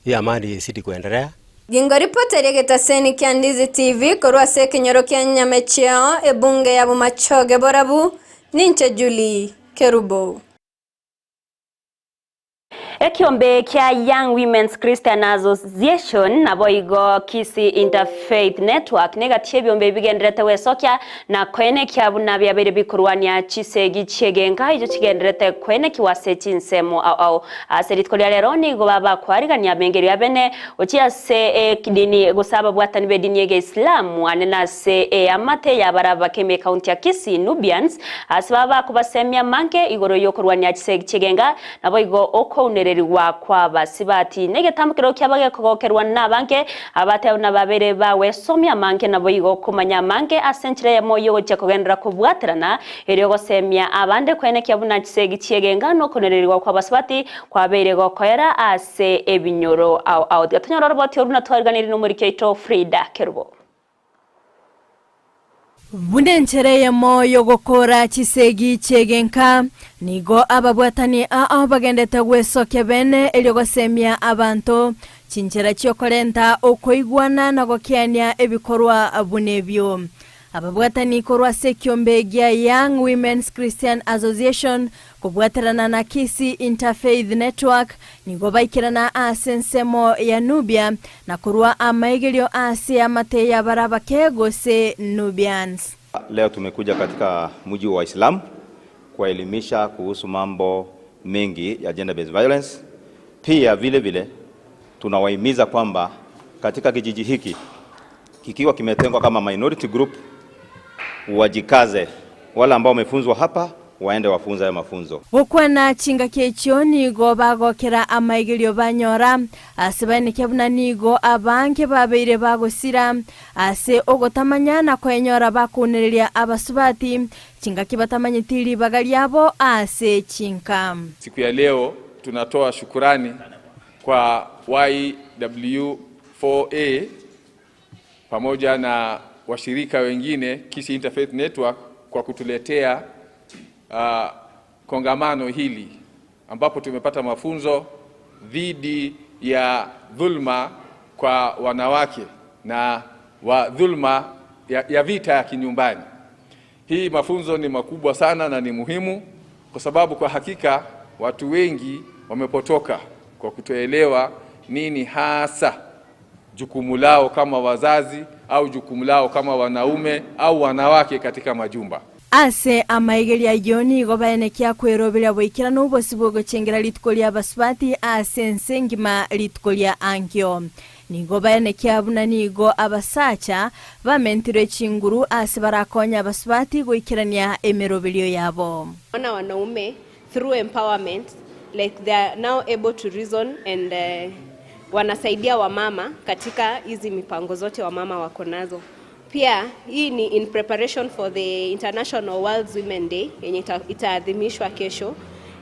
Hii amani isidi kuendelea. Gingo ripoteri getaseni kya Ndizi TV korwa se kinyoro kya Nyamechio ebunge ya Bumachoge borabu ninche Julie Kerubo. Ekiombe kia Young Women's Christian Association na boigo Kisii Interfaith Network negatie biombe bigenderete wesokya na kwene kia bunabya bere bikurwania chisegi chegenga ijo kigenderete kwene kiwase chinsemo au aseritkolya lero ni go baba kwarigania bengeri abene ochia se kidini gusaba bwatani bedini yege Islam anena se amate ya baraba keme county ya Kisii Nubians asbaba kubasemya manke igoro yokurwania chisegi chegenga na boigo oko wa kwa basibati negetambukiro kyabage kogokerwa nabanke abate na babere bawe somya manke nabo yigo kumanya manke asenchire moyo cyo kugendera kubwaterana iriyo gosemya abande kwene kyabuna kisegi kyegenga no konererwa kwa basibati kwabere gokoera ase ebinyoro au gatonyoro roboti oruna twarganira no muri keito Frida Kerubo. Bunenchereye moyo gukora kisegi chegenka nigo ababwatani bagendete gwesoke bene elyo gosemya abantu chinchera cyokorenta okoigwana na gokiania ebikorwa abunebyo ababwatani korwa sekyombe gya Young Women's Christian Association kubwaterana na Kisii Interfaith Network nigo baikirana asensemo ya Nubia na kurwa amaigelio asi amate ya baraba kegose Nubians. Leo tumekuja katika mji wa Islam kuelimisha kuhusu mambo mengi ya gender based violence. Pia vile vile tunawahimiza kwamba katika kijiji hiki kikiwa kimetengwa kama minority group wajikaze, wale ambao wamefunzwa hapa waende wafunza ya mafunzo. Ukwana chinga kecho nigo bagokera amaigilio banyora asibane kebuna nigo abanke babeire bagosira ase ogotamanya na kwenyora bakunereria abasubati chinga kibatamanyitiri bagaliabo ase chinka. Siku ya leo tunatoa shukurani kwa YW4A pamoja na washirika wengine Kisii Interfaith Network kwa kutuletea kongamano hili ambapo tumepata mafunzo dhidi ya dhulma kwa wanawake na wa dhulma ya vita ya kinyumbani. Hii mafunzo ni makubwa sana na ni muhimu kwa sababu kwa hakika watu wengi wamepotoka kwa kutoelewa nini hasa jukumu lao kama wazazi au jukumu lao kama wanaume au wanawake katika majumba. Ase amaigelia yoni gobaene kya kwerobera boikira nubo sibogo chengera litkolia baswati ase nsengima litkolia ankyo nigo baenekia buna nigo abasacha bamentire chinguru ase barakonya abasubati goikirania emerobilio yabo. Wana wanaume through empowerment, like they are now able to reason and wanasaidia wamama katika hizi mipango zote wamama wako nazo. Pia hii ni in preparation for the International World Women Day yenye itaadhimishwa kesho,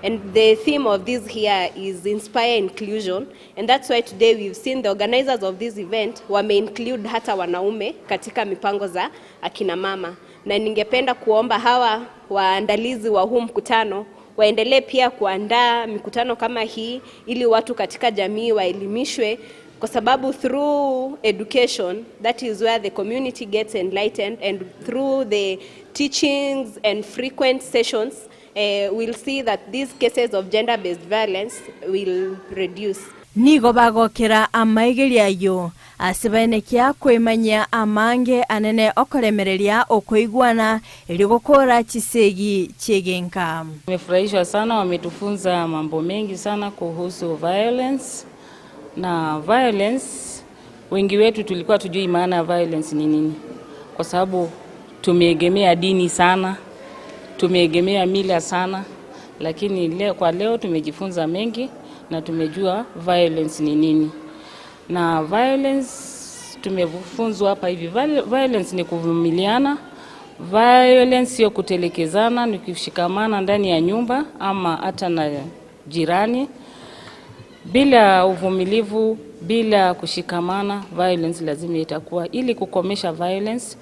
and the theme of this here is inspire inclusion, and that's why today we've seen the organizers of this event wame include hata wanaume katika mipango za akina mama, na ningependa kuomba hawa waandalizi wa huu mkutano waendelee pia kuandaa mikutano kama hii ili watu katika jamii waelimishwe, kwa sababu through education that is where the community gets enlightened, and through the teachings and frequent sessions we'll see that these cases of gender-based violence will reduce. Nigo bagokera amaigeria yo asibaenekia kwimanya amange anene okoremereria okoigwana ili gukora Kisii chegenka. Nimefurahishwa sana, wametufunza mambo mengi sana kuhusu violence. Na violence, wengi wetu tulikuwa tujui maana ya violence ni nini, kwa sababu tumeegemea dini sana, tumeegemea mila sana, lakini kwa leo tumejifunza mengi na tumejua violence ni nini. Na violence tumefunzwa hapa hivi, violence ni kuvumiliana, violence sio kutelekezana, ni kushikamana ndani ya nyumba ama hata na jirani. Bila uvumilivu, bila kushikamana, violence lazima itakuwa. Ili kukomesha violence,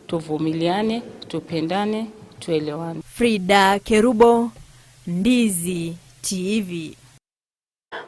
tuvumiliane, tupendane, tuelewane. Frida Kerubo, Ndizi TV.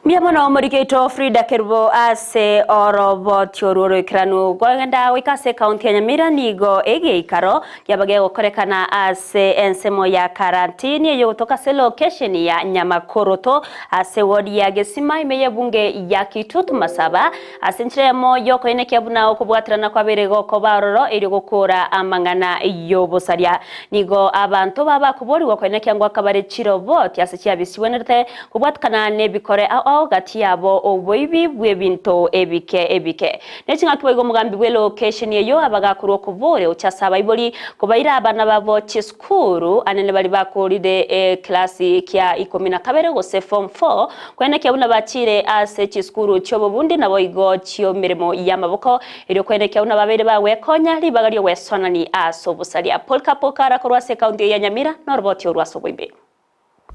Miamono morikeito Frida Kerubo ase orobo tiororo ikranu gwagenda wikase county ya Nyamira nigo egeikaro yabage gukorekana ase ensemo ya karantini yo kutoka se location ya Nyamakoroto ase wodi ya Gesima imeye bunge ya Kitutu Masaba ase ntremo yo koenekia buna okubwatirana kwa berego kobaroro iri gukura amangana yo bosaria nigo abantu baba kubori koenekia ngwa kabare chirobot ase chiabisiwenerte kubwatkana ne bikore gati yabo oboibi bwebinto ebike nechinga kiboigo mugambi bwe location yeyo abagakuru okuvore uchasaba iboli kubaira abana babo chiskuru anene bali bakoride klasi kya 12 gose form 4 kwene kyabuna bachire ase chiskuru cyobo bundi nabo igo cyo mirimo yamaboko iri kwene kyabuna babere bawe konya libagario wesonani aso busalia polkapokara korwase county ya Nyamira norboti orwaso boibe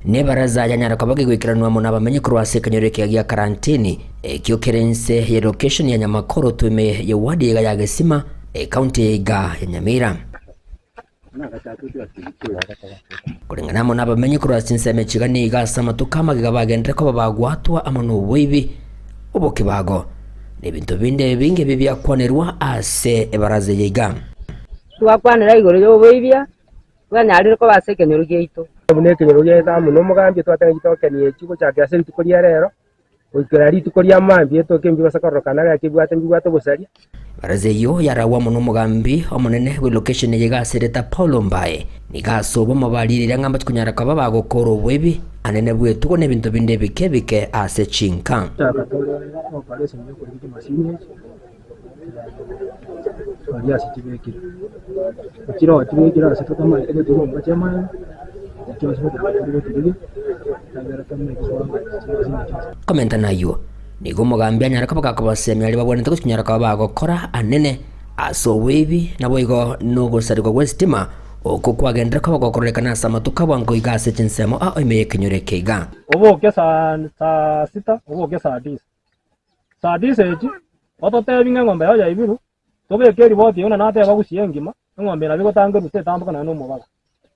ne baraza ya Nyarakabage gwikiranwa mu nabamenye kurwase kanyoreke ya karantini kyo kerense ya location ya Nyamakoro tume ya wadi ya Gesima county ya Nyamira kulingana mo nabamenye kurwase nseme chigani gasama tukama gabagendere ko babagwatwa amano bwibi ubokibago nebintu binde binge bibya kwanerwa ase ebaraza yiga twakwanira igoro yo bwibya banyarire ko basekenyoro gyeito bunekenyoro gyeta muno mugambi twatanga gitokenie kigo cyake ase tukoria rero ukira ritukoria mambi etokembi basakorokana yakibwate mbibwate busaria baraze yo yarawa muno mugambi omunene we location yiga sereta Paulo Mbaye nigasobo mabalirira ngamba tukunyara kwa baba gukoro bwebi anene bwetuko nebintu binde bike ase chinka komenta nayo nigo mugambi anyaraka bakakobasemya ali babonete kunyaraka bagokora anene asowebi nabo igo nugo sariko gwestima oko kwagendera ko bagokoreka samatuka bwango igase chinsemo imeye kinyoreke iga oboke saa 6 oboke saa 10 saa 10 eji ototebinga ngombe yaja ibiru tobeke riboti yona nate bagusiye ngima ngombe nabiko tanga rute tambuka na no mubaga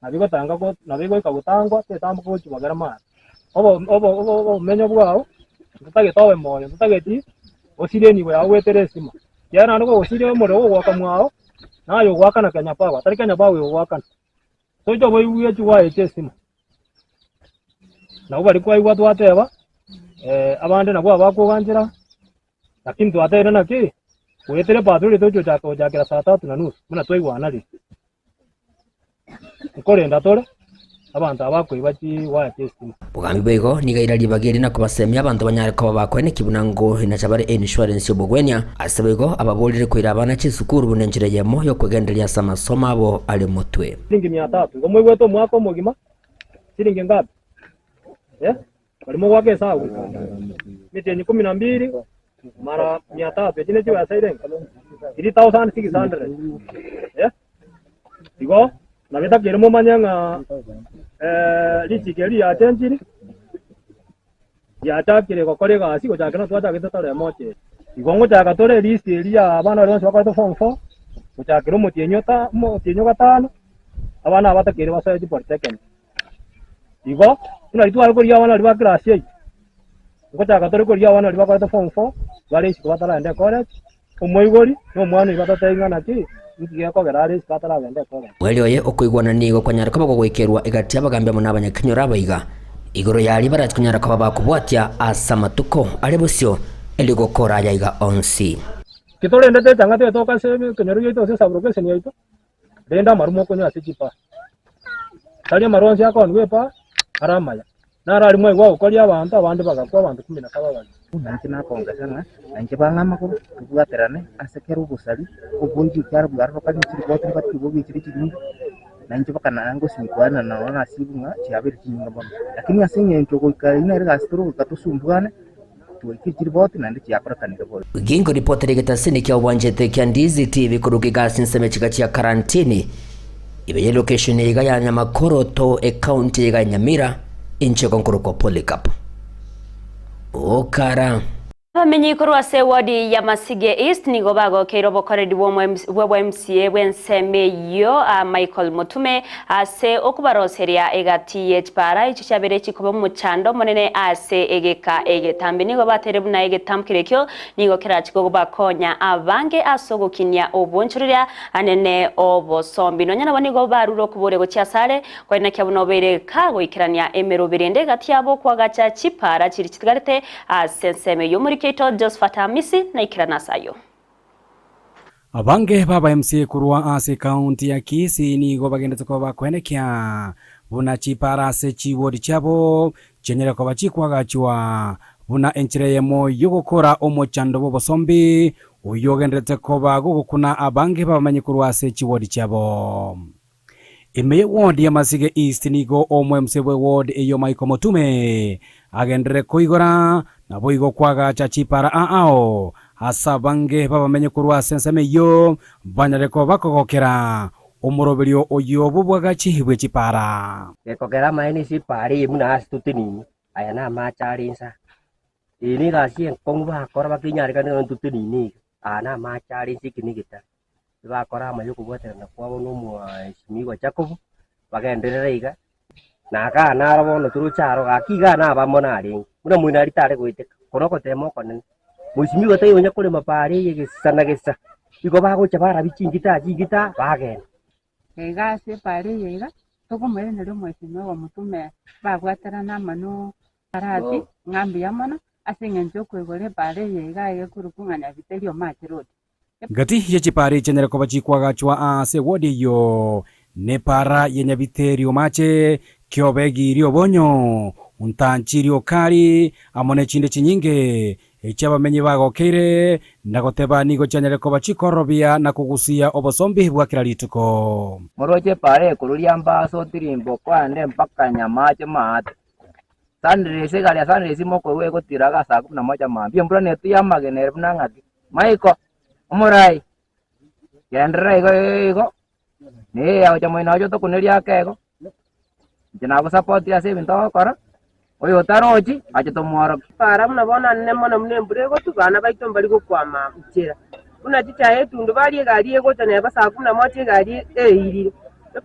nabiko tanga ko nabiko ikagutangwa te tambuka ko kibagara ma obo menyo bwao tutage towe moyo tutageti osire ni bwa weteresima yana ndo osire mo ro gwaka mwao nayo gwakana kanya pawa tari kanya pawa yo gwakana sojo boy wiye chuwa etesima na ubari kwa iwa twateba abande nabo abakuganjira lakini twatera naki wetere patroli tojo chako jakira saa 3:30 muna toigwana ri ukorenda tore abantu abakwibachi waya testing bugambi bwego nigairari bagiri na kubasemya abantu banyare ko bakwene kibunango inachabare insurance yobugwenya asabego ababolire kwira abana cy'isukuru bunenjire yemo yo kwegenderia samasoma abo ali mutwe shilingi 300 ngomwe gweto mwako mugima shilingi ngapi walimo wake sawa mitenyi 12 mara 300 chine chiwa saidenga 3600 digo Nyabeta kirimo manyanga lichikeli ya tenjiri ya chakire kokore gasi ko chakena twa chakita tore moche igongo chaka tore list ya abana ronse bakwa form 4 ko chakiro motienyo gatano abana abatakire basaje por second igo ina itu algo ya abana liba class 8 ko chaka tore ko ya abana liba kwa form 4 bale shi batala ende college umoigori no mwana ibatatenga naki mweli oye okuigwana nigo kwanyara kaba gwekerwa igati abagambya muna abanyakinyora abaiga igoro yali barat kunyara kaba bakubwatia asamatuko ari busyo eligokora yaiga onsi kitole ndete tangate toka sebe kenyoro yito se sabrokesen yito denda marumo konya asichipa tali maronzi yako nwepa aramaya nara ali mwe gwa ukoli abantu abandi bagakwa abantu 17 bali nanti nakongasana nanti bangama ko kubaterane asekeru busali ubunji kyaro bwaro kandi kiriboti bati bo bikiri kiri nanti bakana ngo simikwana naona sibunga cyabiri kinyinga bamwe lakini asenye ntoko ikaina ira astro katusumbwana kiriboti nanti cyakora kanira bole gingo reporter getasini kya wanjete kya Ndizi TV kuruki gasi nseme chikachia karantini ibe location yiga ya Nyamakoro to account yiga Nyamira inche konkuruko Polycarp okara bamenyi korwa se wadi ya Masige East nigo bago keiro bokoredi wo MCA wenseme yo Michael Mutume ase okubaroseria egati yechpara ichabere chikobo muchando monene ase egeka egetambi nigo baterebu na egetamkirekyo nigo kerachiko bakonya abange asogokinya obunchurira anene obosombi nonyana banigo baruro kubore go cyasare ko ina kyabunobere kago ikirania emero birende gati yabo kwagacha chipara chiri kitgarete asenseme yo muri Keto Josephat Amisi na ikirana sayo. Abange baba MCA kurwa ase county ya Kisii nigo bagendetse ko bakwenekya buna chipara se chiwodi chabo chenyera ko bachikwagachwa buna enchireyemo yogokora omochando bobosombi uyogendetse ko bagukuna abange babamenye kurwa ase chiwodi chabo Ime ward ya Masige East nigo omwe msebwe ward eyo Michael Mutume agendere koigora na boigo kwaga chachipara aao asabange babamenye kurwa senseme yo banyareko bakogokera umuroberio oyo bubwaga chihibwe chipara ekogera maini si pari muna astutinini aya na macharinsa ini rasi kongwa kora bakinyarika ne tutinini ana macharinsi kinigita bakora amayo kubwatera na kwabo no mu shimigo Jacob bagenderera na ka narabono turucharo akiga na bamonari muna mwinari tare gwite konoko temo konen mushimigo tayo nya kule mapari yegisana gesa igo bago chabara bichingita jigita bagen ega se pari yega toko mere nero mweshimigo Mutume bagwatera na mano arati ngambi yamana asengenjo kwegore pari yega yekurukunganya viterio machirodi Gati ya chipari chenera ko bachikwagachwa ase wodi yo nepara yenya biterio mache kyobegi rio bonyo untanchirio kari amone chinde chinyinge echabamenye bagokere nagoteba nigo chenera ko bachikorobia na kugusia obosombi bwakira lituko moroche pare kururia mbaso tirimbo kwande mpaka nyamache maate sandrese galia sandrese moko we gotiraga saa 11 mambia mbura netu ya magenere bunangati Michael Omorai yandrai go ne ya chamo ina jo to kuneria kego jina go support ya se binto kora oyo taroji aje to mwara para mna bona ne mona mne mbure go tugana baito mbali go kwama mchira una chicha yetu ndo bali gari ego tane basa kuna moche gari iri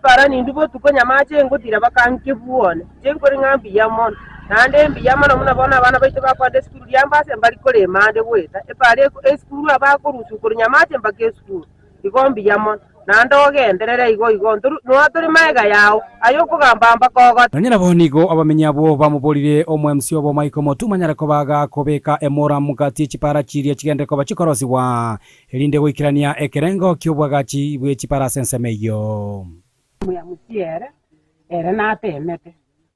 para ni ndubo tukonya mache ngotira bakanke buone je ngori ngambi ya mona nande mbi ya mona muna bona bana baito bakwa de skuru yambase mbali kole mande weta pare skuru abakorusu kurinya mache mbake skuru igombi ya mona nando genderere igo no aturi maega yao ayoko gambamba kogo nanyira bonigo abamenyabo bamubolire omwe MC obo Michael Mutume nyara ko baga kobeka emora mugati chipara chiria chigende ko bachikorosiwa elinde gwikirania ekerengo kyobwagachi bwe chipara sensemeyo ya musiere era natemete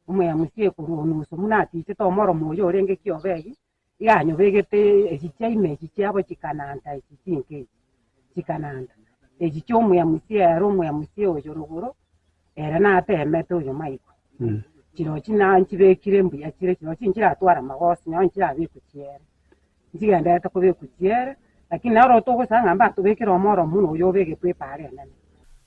umuyamusie kurunuso munatiche tomoro moyo orenge kiobegi iganyo begete echichaime echichabo chikananda echichinke chikananda echicho umuyamusie aro umuyamusie oyorogoro era natemete oyo maiko chiro chinanchi bekire mbuya chire chiro chinchiratwara magosi nyanchira bikuchiere nchigendete kubikuchiere lakini naro togosanga mba tubekire omoro muno oyo bege twepare nene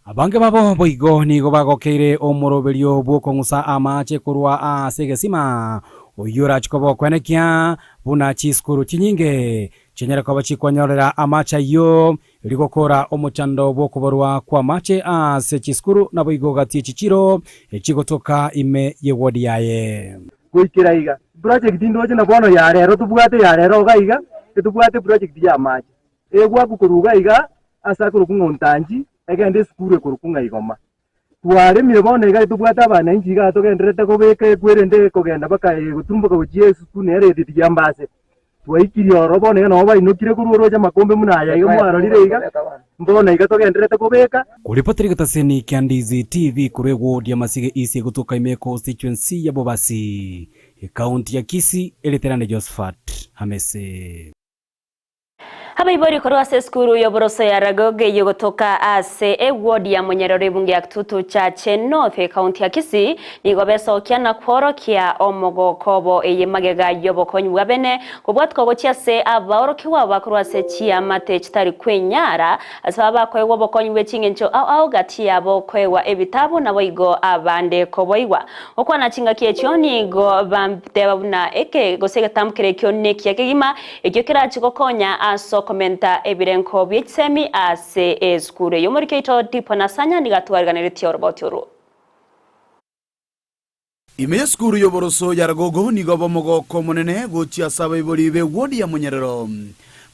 abange babo boigo nigo bagokeire omoroberio bwokong'usa amache kurwa ase gesima oyora chikobo kwenekia buna chiskuru chinyinge chenyera koba chikwanyorera amacha yo rigokora omochando bwokuborwa kwa mache ase chiskuru na boigo gatie chichiro echigotoka ime yewodi yaye goikira iga project ndoje na bono ya rero tubwate ya rero gaiga tubwate project ya mache egwa kukuruga iga asa kurukungontanji egende skuru kurukunga igoma twaremire bono iga tubwate abana injiga togenderete kobeka kwerende kogenda baka gutumbuka guchie skuru nere ditiyambase twaikiri oro bono iga no bainokire kuroroja makombe munaya iga mwarorire iga mbona iga togenderete kobeka kuripoteri gataseni kya Ndizi TV kurego dia masige isi gutuka ime constituency ya Bobasi county ya Kisii eliterane Josephat Hamese Habaibori korwa se skuru yo boroso ya Ragoge yogotoka ase ward ya Munyerere bunge ya Kitutu chache North county ya Kisii nigo beso kiana kworo kia omogo kobo eye magega yobokonyi wabene kubwatko bochia se abaoro kiwa bakorwa se chia mate chitari kwenyara asaba kwe wobokonyi wechingencho au gati yabo kwewa ebitabu na boigo abande koboiwa okwa na chinga kiecho nigo bamteba buna eke gosege tamkire kyo neki yakigima ekyo kira chikokonya aso komenta ebirenko bitsemi ase eskure yomorikeito tipo nasanya nigatwarganire tiorobotoro ime skuru yoboroso yargogo nigobo mogoko monene gochia saba iboribe wodi ya Munyerero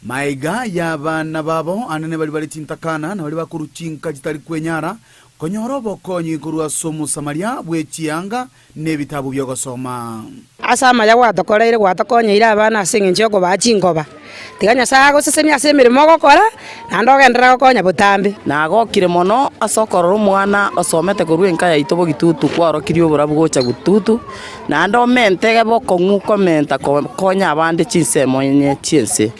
maiga yabana babo anene bali tintakana na bali bakuruchinka kitari kwenyara konyorobo konyi kurwa somu samaria bwechianga nebitabu byogosoma asama ya gwatokoreire gwatokonyira abana asingincho ko bachingoba tiganya sago sesemia semirimo gokora na ndogendera gokonya butambi nagokire mono asokorora omwana osomete kurwenka ya itobo Gitutu kworokirio burabu gocha Gitutu na ndomentege bokong'uko menta konya abande chinsemo nye chiense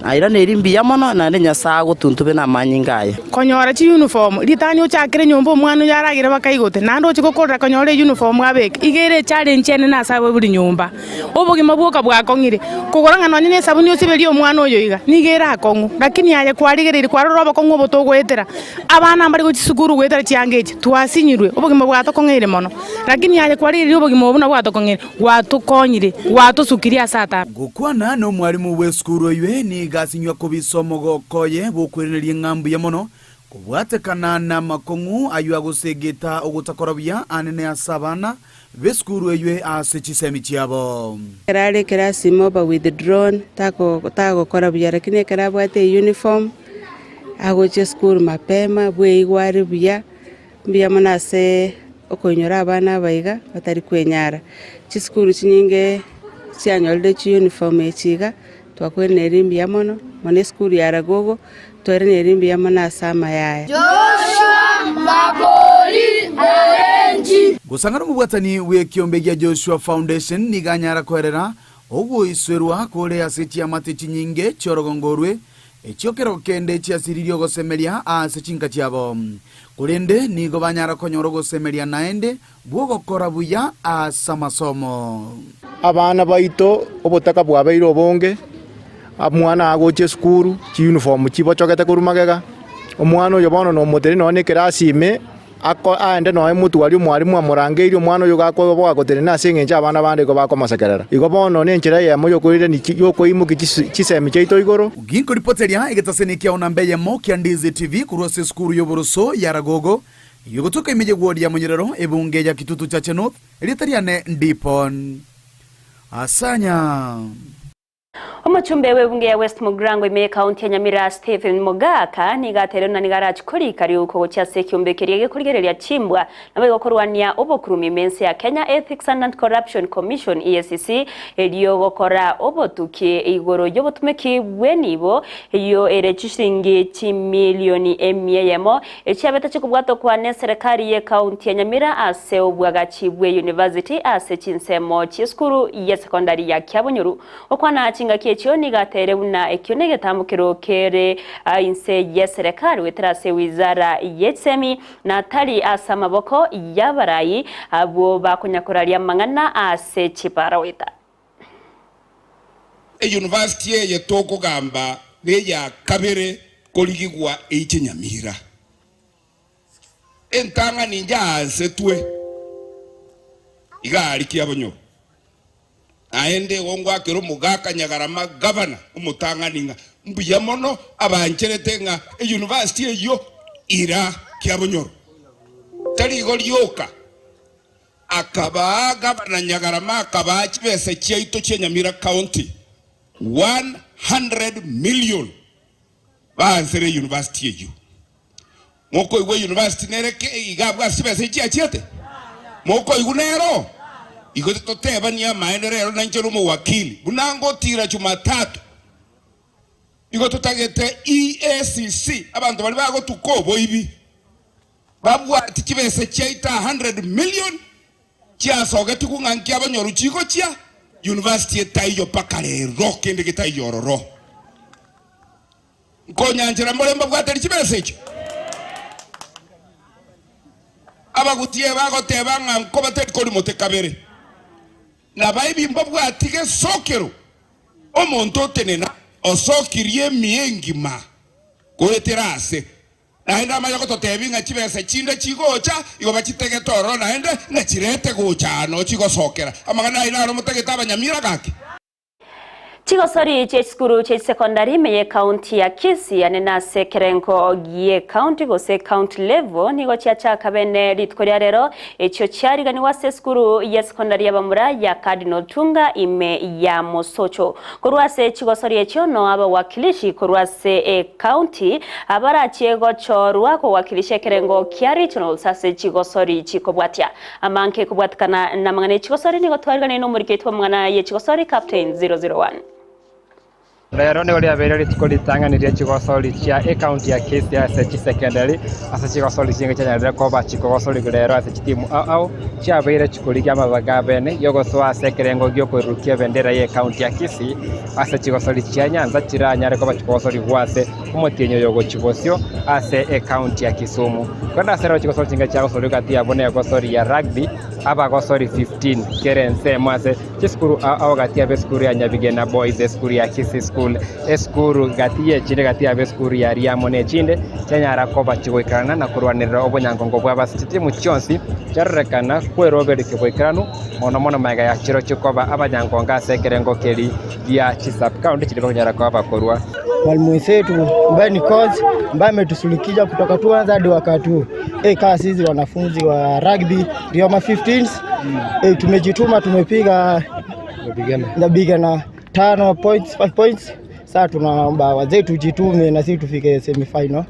aira nerimbi ya mono na nyasago tuntube na manyingaye konyora chi uniform litani uchakire nyombo omwana yaragire bakaigote nando chikokorera konyora uniform abeke igere challenge ene na sabo buri nyumba obogima bwoka bwakongire kugoranga nonye ne sabuni osibeli omwana oyo iga nigera akongu lakini yaye kwarigerere kwaroroba kongu botogwetera abana mbari gochisukuru gwetera chiangeje twasinyirwe obogima bwatokongere mono lakini yaye kwarigerere obogima obuna bwatokongere gwatukonyire gwatusukiria asata gukwana no mwarimu we skuru ywe ni gasinywa kubisomo gokoye bukwereria ng'ambu ya mono kubwatekana na makongu ayu agusegeta ogutakorabia anene asabana beskuru eywe ase chisemi chiabo kerale kerasimo ba with the drone tako korabia lakini kerabwate uniform agoche school mapema bwe igwari bia mbia manase okonyora abana baiga batari kwenyara chiskuru chinyinge chianyolde chi uniform echiga twakwene rimbi ya mono mone skuru ya Ragogo twerene rimbi ya mono asama yaya Joshua Makoli Orange gusangana mubwatani we kiombegia Joshua Foundation niganyara kwerera ogu iswerwa kore aseti amate chinyinge chorogongorwe echiokero kende chiasiririo gosemeria ase chinka chiabo kurende nigo banyara konyoro gosemeria naende bwogo kora buya asamasomo abana baito obotaka bwabeiro bonge amwana agoche skuru chi uniform chibochokete kurumagega omwana oyo bono no moteri no ne class ime ako aende no emutu wali mwarimu amurangeire omwana oyo gako boga gotere na singenja abana bande ko bakomasekerera igo bono ne nchira ya moyo kurire ni yoko imuki chisemi chaito igoro ginko ripoteria egetasenikia onambeye mo kya Ndizi TV kurose skuru yoboroso ya Ragogo yogotoka imeje wodi ya Munyerero ebunge ya Kitutu chache North elitariane ndipon asanya Omuchumbe w'ebunge ya West Mugrango ime county ya Nyamira Stephen Mogaka nigatero na nigarachi kari uko cyase kyumbekerie gekurigereria chimbwa nabego kurwania obokurumi mense ya Kenya Ethics and Corruption Commission EACC eliyo gokora obotuki igoro yobotumeki bwenibo iyo erechishingi chimilioni emiyemo ecyabeta chikubwato kwa serikali ye county ya Nyamira ase obwagachi bwe university ase chinsemo chiskuru ya secondary ya Kyabonyuru okwana chinga Chioni gatere una ekionege tamukiro kere inse yeserekari wetrase wizara yetsemi na tali asa maboko yabarayi abo bakunyakoralia mangana ase chipara weta. University ye toko gamba ya kabere koligigwa Nyamira. Entanga ninja setwe igari Kyabonyoro. Aende wongwa kero Mogaka Nyagarama governor umutanganinga mbuyamono abancheretenga university yo ira Kyabonyoro tali golyoka akaba governor Nyagarama akaba chibese chaito che Nyamira County 100 million bansere university yo moko igwe university nereke igabwa chibese chiachete moko igunero Igote toteba niya maendeleo na nchero mu wakili. Bunango tira Jumatatu. Igote tagete EACC. Abantu bali bago tukobo ibi. Babu ati kibese chaita 100 million. Chia soge tukunganki Abanyoro chiko chia. University taiyo pakare rock kende kitayo roro. Konya nchera mbolemba bwateri kibese cho. Abagutie bago tebanga nkoba tekoli motekabere. Na baibi mbabwa atige sokero omonto tenena osokirie miengima koeterase na henda mayo kototebinga chibese chinde chigocha igo bachitege toro na hende na chirete gocha no chigo sokera amagana ina no mutege Nyamira gake Chigosori cheskuru che secondary meye county ya Kisii anena sekerenko ye county gose county level nigo chiacha kabene litkoria rero echo chiari gani wase skuru ya secondary ya Bamura ya Cardinal Tunga ime ya Mosocho kurwase chigosori echo no aba wakilishi kurwase county abara chiego chorwa ko wakilisha kerengo kia regional sase chigosori chikobwatia amanke kubwatikana na mangane chigosori nigo twarigane no muriketwa mwana ye chigosori captain 001 Lero ni wali abere tukolitanga ni chigosoli chia account ya Kisii ase secondary ase chigosoli chinga chanya koba chigosoli lero ase timu au chia abere chikoliga mabaga bene yogoso ase kerengo gyoko rukia bendera ye account ya Kisii ase chigosoli chia Nyanza chiranya rekoba chigosoli gwase umutinyo yogo chigosio ase account ya Kisumu kwenda sero chigosoli chinga cha gosoli kati abone yagosoli ya rugby aba gosoli 15 kerense mwase chiskuru au gati ya skuru ya Nyabigena boys skuru ya Kisii school eskuru gatiye chinde gatiya beskuru ya Riamone chinde chanyara koba chigoikarana na kurwanirira obonyangongo bwa basiti mu cyonsi cyarekana kwe Robert kigoikaranu mono maiga ya chiro chikoba abanyangonga sekerengo keli ya chisap county chilipo nyara kwa bakorwa mwalimu wetu ambaye ni coach ambaye ametusulikija kutoka tuanza hadi wakati huu kama sisi wanafunzi wa rugby Rioma 15s tumejituma tumepiga na 5 points sasa tunaomba wazee tujitume na sisi tufike semi final.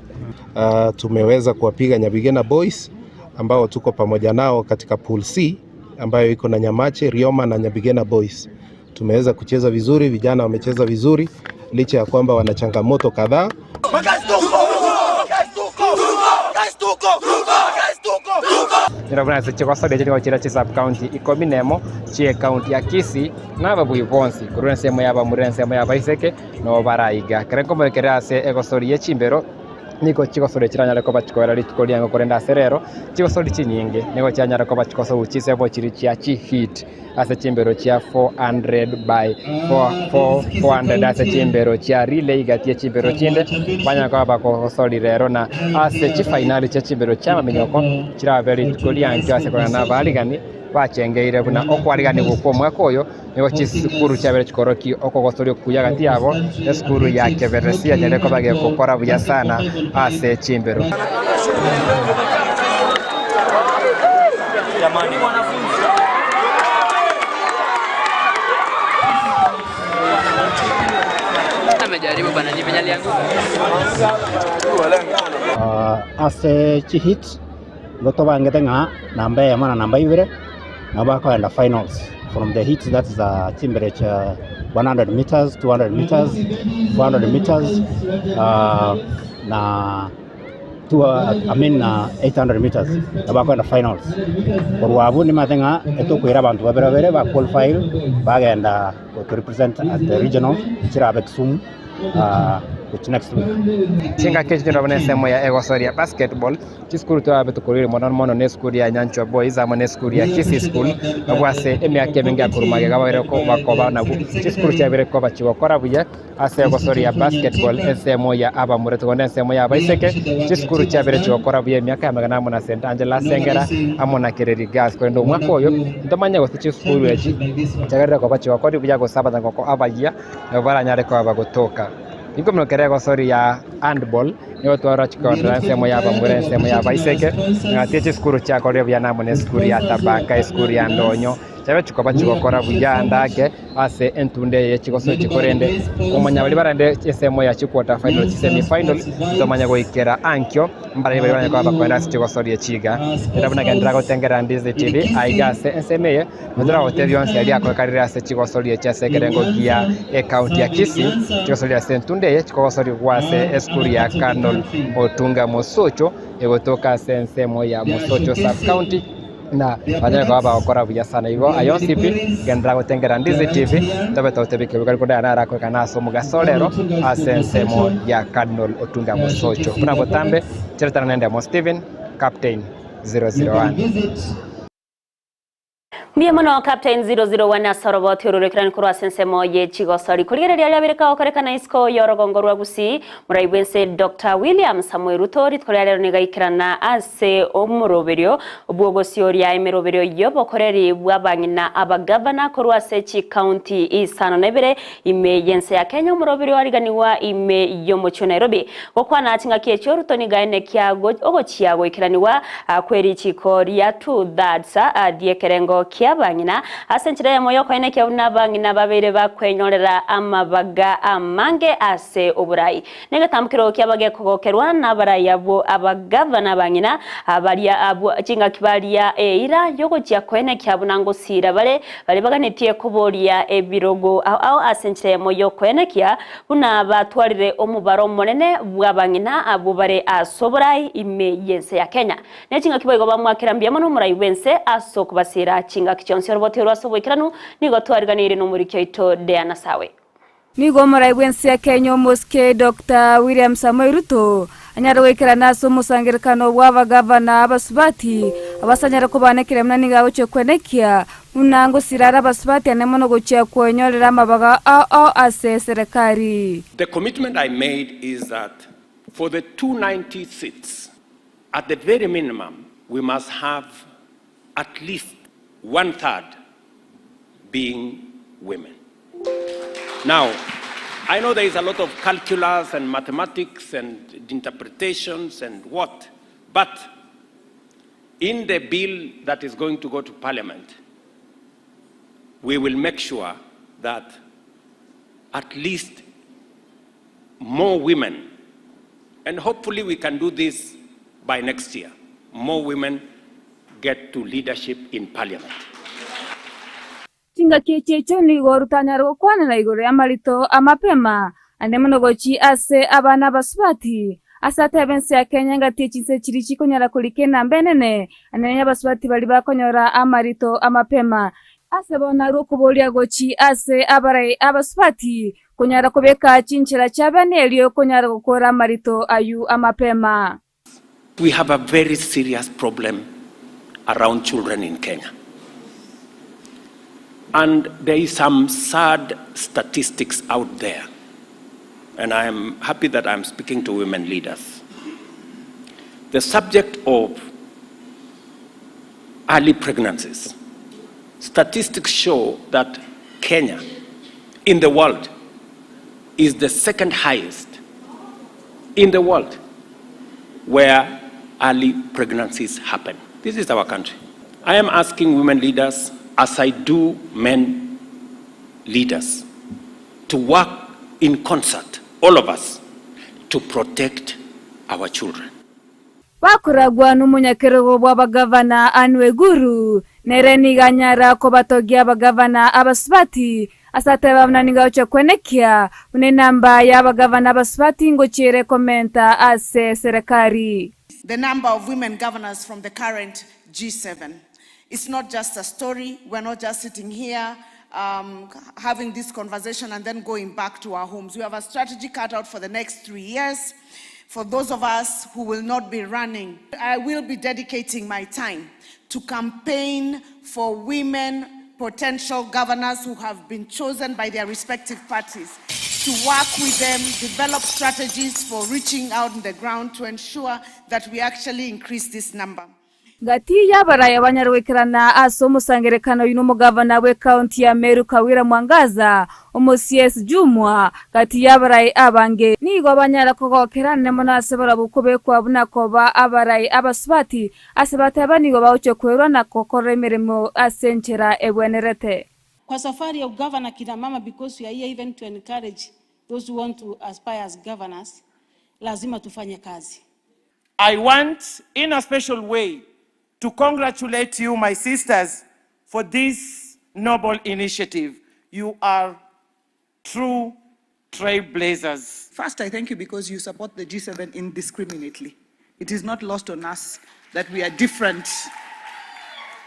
Tumeweza kuwapiga Nyabigena boys ambao tuko pamoja nao katika pool C ambayo iko na Nyamache, Rioma na Nyabigena boys. Tumeweza kucheza vizuri, vijana wamecheza vizuri licha ya kwamba wana changamoto kadhaa. Nirabuna se chigosoli chini wachira chisap county ikominemo chie county ya Kisii na babu ibonsi kurense mo yaba murense mo yaba iseke no baraiga kerenko mo kerase egosoli ye chimbero niko chigosoli chiranya ko bachikora litkolia korenda serero chigosoli chinyinge niko chanya ko bachikoso uchise bo chiri chia chi hit ase chimbero chia 400 by 400 ase chimbero chia relay gatie chimbero chinde banya ko bakosoli rero na ase chi final chia chimbero chia maminyoko chira very litkolia ase kona na baligani bachengeire buna okwarigani guko mwaka oyo nigo chisikuru chabere chikoroki okogosori okuya gati yabo eskuru ya keberesia nyereko bage kokora buya sana ase chimbero jamani wanafunzi Ase chihit goto bangete nga namba ya mana namba ibere naba ko enda finals from the heats. That's temperature 100 meters, 200 meters, 400 meters, na 800 meters naba ko enda finals. Korwabu ni matenga eto kuira bantu babere ba qualify bagenda to represent at the regional chirabe Kisumu which next week. Chinga kechi ndabone semo ya Egosori ya basketball chiskuru to abeto kurire mono ne skuru ya Nyanchwa Boys ama ne skuru ya Kisii school nabwase emyaka eminga kurumage gabere ko bakoba nabu chiskuru cyabere ko bachiwa kora buye ase Egosori ya basketball semo ya aba mureto konde semo ya baiseke chiskuru cyabere cyo kora buye emyaka magana muna St Angela Sengera amona kereri gas ko ndo mwaka oyo ndomanya go chiskuru yachi cyagere ko bachiwa kora buye go sabata ko abaya baranyare ko abagotoka Niko mnokere Egosori ya handball niyo twara chikondra semo ya bamure semo ya baiseke ngatie skuru cha kore bya namone skuru ya tabaka skuru ya ndonyo chabe chikoba chikokora buyandake ase entunde ye chikoso chikorende kumanya bali barande semo ya chikwota final semi final tomanya go ikera ankyo mbara bali banya kwa bakwenda chikosori ya chiga ndabona gendra go tengera Ndizi TV aigase nsemeye ndra hotel yonse ali akokarira ase chikosori ya chasekerengo kia county ya Kisii chikosori ya entunde ye chikosori kwase skuru ya Kanol Otunga Mosocho egotoka sensemo ya Mosocho sub county na banya kwa bakora buya sana igo ayosipi gendra gotengera Ndizi TV tabeta utebike bikari ko dana rako kana so mugasolero asensemo ya Kanol Otunga Mosocho kuna botambe cheretana nende mo Steven captain 001 Mbiamono Captain 001 Soroboti ururekirani kurwa sensemo ye Chigosori kurigereria lyabireka okorekana isko yorogongo rwa Gusii muraibense Dr. William Samuel Ruto ritkorera nigaikirana ase omuroberio obwogosyoria emeroberio yobokoreri bwabangina abagavana kurwa sechi county isano nebere ime yense ya Kenya omuroberio ariganiwa ime yomocho Nairobi okwana atinga kiecho Ruto nigaine kiago ogochiago ikiraniwa kweri chikoria 2/3 diekerengo bangina asenchira ya moyo kwene kya unabangina babere bakwenyorera amabaga amange ase oburai nega tamkiro kyabage kogokerwa nabara yabo abagavana bangina abaria abo chinga kibaria ira yogo kya kwene kya bunango sira bale baganitie kuboria ebirogo au asenchira ya moyo kwene kya buna batwarire omubaro monene bwabangina abubare asoburai ime yense ya Kenya ne chinga kibogo bamwakirambia mono murai wense asokubasira chinga kichonsi roboti rwasobo ikiranu nigo twariganire no muri kyoito Deana Sawe nigo murai wense ya Kenya moske Dr. William Samuel Ruto anyarwekera naso musangirikano bw'abagavana abasubati abasanyara kubanekera mnaniga ocho kwenekia unango sirara basubati anemono gochya kwenyorera amabaga ase serikali. The commitment I made is that for the 290 seats at the very minimum we must have at least 1/3 being women. Now, I know there is a lot of calculus and mathematics and interpretations and what, but in the bill that is going to go to Parliament, we will make sure that at least more women, and hopefully we can do this by next year, more women get to leadership in Parliament. Chinga kechecho ni gorutanyaro kwana na igore amarito amapema anemono gochi ase abana basubati asate bense ya Kenya ngati chinse chirichi konyara kulikena mbenene anenya basubati bali bakonyora amarito amapema ase bona rokubolia gochi ase abarai abasubati konyara kubeka chinchira chabane elio konyara gukora amarito ayu amapema. We have a very serious problem around children in Kenya. And there is some sad statistics out there. And I am happy that I'm speaking to women leaders. The subject of early pregnancies. Statistics show that Kenya, in the world, is the second highest in the world where early pregnancies happen. This is our country. I am asking women leaders, as I do men leaders, to work in concert all of us, to protect our children. Bakuragwa n'umunyakirego w'abagavana Anweguru nereniganyara ko batogia abagavana abasubati asateba mnaniga cyo kwenekia une namba y'abagavana abasubati ngo chire komenta ase serikali. The number of women governors from the current G7. It's not just a story. We're not just sitting here having this conversation and then going back to our homes. We have a strategy cut out for the next 3 years. For those of us who will not be running, I will be dedicating my time to campaign for women potential governors who have been chosen by their respective parties, to work with them, develop strategies for reaching out on the ground to ensure that we actually increase this number. Gati y'abaraye abanyarwekirana aso musangerekano y'uno mugavana we county ya Meru Kawira Mwangaza CS Jumwa gati y'abaraye abange nigo abanyara kogokerane munasebora bukobe kwa bunakoba abaraye abasubati asebata abanigo bawucyo kwerwa na kokora imirimo asenchera ebwenerete kwa safari ya governor kina mama, because we are here even to encourage those who want to aspire as governors, lazima tufanye kazi. I want in a special way to congratulate you, my sisters, for this noble initiative. You are true trailblazers. First, I thank you because you support the G7 indiscriminately. It is not lost on us that we are different.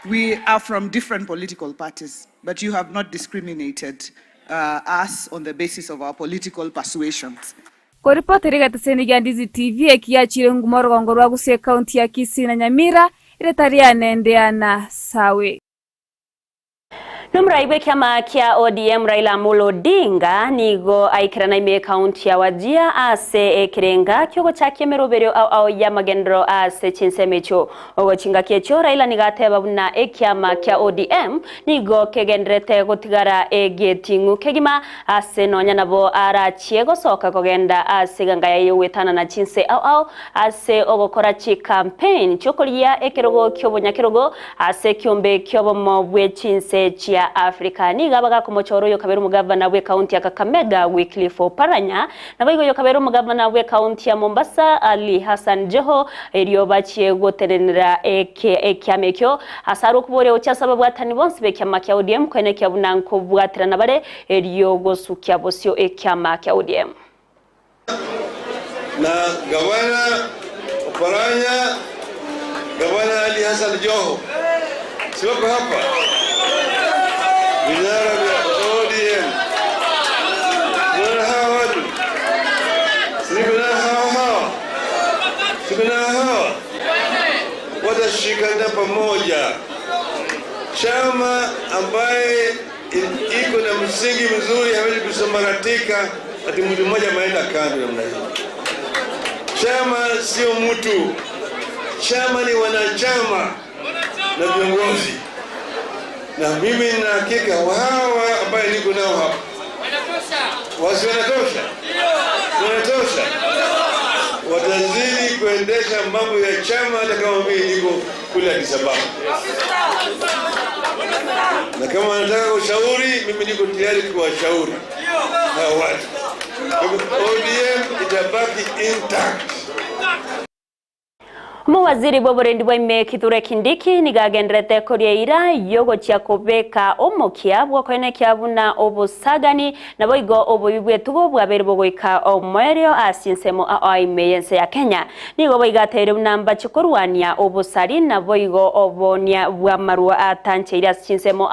We are from different political parties, but you have not discriminated us on the basis of our political persuasions. Kwa ripoti rigataseni ya Ndizi TV ekiachire ngumoro wa Gusii County ya Kisii na Nyamira ile taria nendeana sawe. Numraibe kiama kia ODM Raila Amolo Odinga nigo aikirana ime county ya Wajia ase ekirenga kyogo chake meroberio au ya magendro ase chinsemecho ogo chinga kiecho Raila nigateba buna ekiama kia ODM nigo kegendrete gotigara egetingu kegima ase nonya nabo ara chiego soka kogenda ase gangaya yowetana na chinse au ase ogo korachi campaign chokolia ekirogo kyobo nyakirogo ase kyombe kyobo mobwe chinse chia Afrika ni gabaga kumochoro yo kabero mugavana we county ya Kakamega Wycliffe Oparanya na bayigo yo kabero mugavana we county ya Mombasa Ali Hassan Joho eriyo bachiye goterenera ekyamekyo hasaru kubore ocha sababu atani bonse be kyama kya ODM kwene kya bunanko bwatirana bare eriyo gosukya bosyo ekyama kya ODM na gavana Oparanya, gavana Ali Hassan Joho sio hapa Vinara vya ODM. Mwana hawa watu. Sikuna hawa. Watashikana pamoja. Chama ambaye iko na msingi mzuri hawezi kusambaratika ati mtu mmoja maenda kando namna hiyo. Chama sio mtu. Chama ni wanachama na viongozi. Na mimi na hakika hawa ambaye niko nao hapa wasi wanatosha watazidi kuendesha mambo ya chama hata kama mimi niko kule Addis Ababa, na kama wanataka ushauri mimi niko tayari kuwashauri na watu. ODM itabaki intact. Muwaziri boborendi bw'ime Kithure Kindiki nigagendrete korieira yogo cyakobeka omokia bwakone kyabuna obusagani naboigo obuyibwe tugo bwabere bogoika omwerio asinsemo aimeyense ya Kenya nigo boigatere namba chikorwania obusari naboigo obonia bwamarwa atancheira asinsemo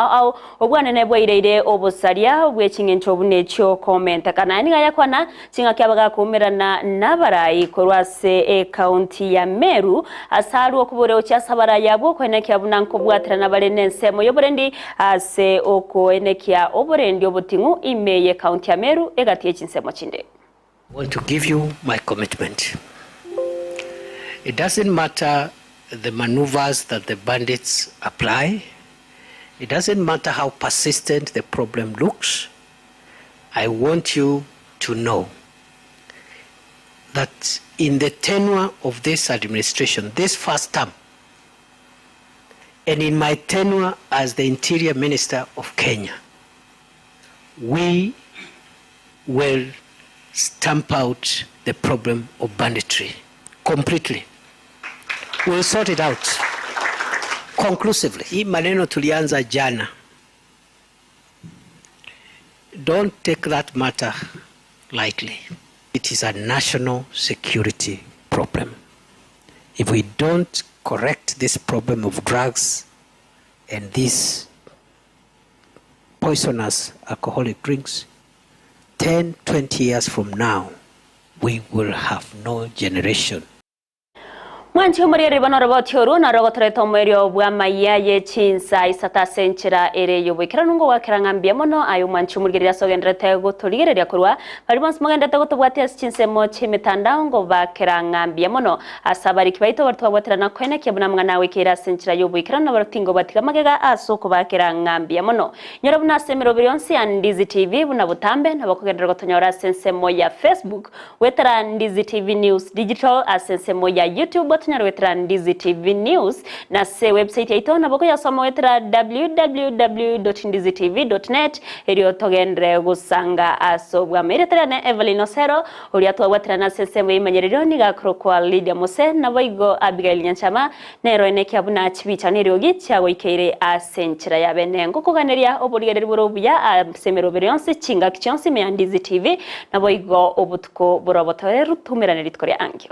obwanene bwaireire obusaria bwechingencho bunecho comment kana niga yakwana chinga kyabaga kumerana nabarayi korwase county ya Meru asaru okuboreo cyasabara yabo kwenekya bunanko bwatirana balenense moyoborendi ase oko enekya oborendi obutingu imeye county ya Meru egatiye chinsemo chinde. I want to give you my commitment. It doesn't matter the maneuvers that the bandits apply. It doesn't matter how persistent the problem looks. I want you to know that in the tenure of this administration, this first term, and in my tenure as the Interior Minister of Kenya, we will stamp out the problem of banditry completely. We'll sort it out conclusively. Hii maneno tulianza jana. Don't take that matter lightly. It is a national security problem. If we don't correct this problem of drugs and these poisonous alcoholic drinks, 10, 20 years from now, we will have no generation. Mwanchi umuriri bano roboti oru na rogotoreto mwerio bwa mayaye chinsa isata senchira ere yobwikira nungo wakirangambia mono ayo mwanchi umuriri asogendrete guturigereria kurwa bari bonse mugendete gutubwatia chinsemo chimitandao ngo bakirangambia mono asabari kibaito bartwabwatira na kwene kebuna mwana wikira senchira yobwikira na barutingo batiga magega asoko bakirangambia mono nyoro buna semero birionsi ya Ndizi TV buna butambe na bakugendera gutonyora sensemo ya Facebook wetara Ndizi TV News Digital asensemo ya YouTube nyarwetra Ndizi TV News na se website yaito na boko yasoma wetra www.ndizitv.net eriyo togendre gusanga asobwa meretra na Evelyn Osero uri atwabwatira na sensemo imanyerero ni gakrokwa Lydia Mose na boigo Abigail Nyanchama nero eneke abuna chibicha nero gicha wikeire asenchira yabenengo kuganeria oburigereri burobya semero berionse chinga kichonsi me Ndizi TV na boigo obutuko burobotore rutumirane ritkoria angyo.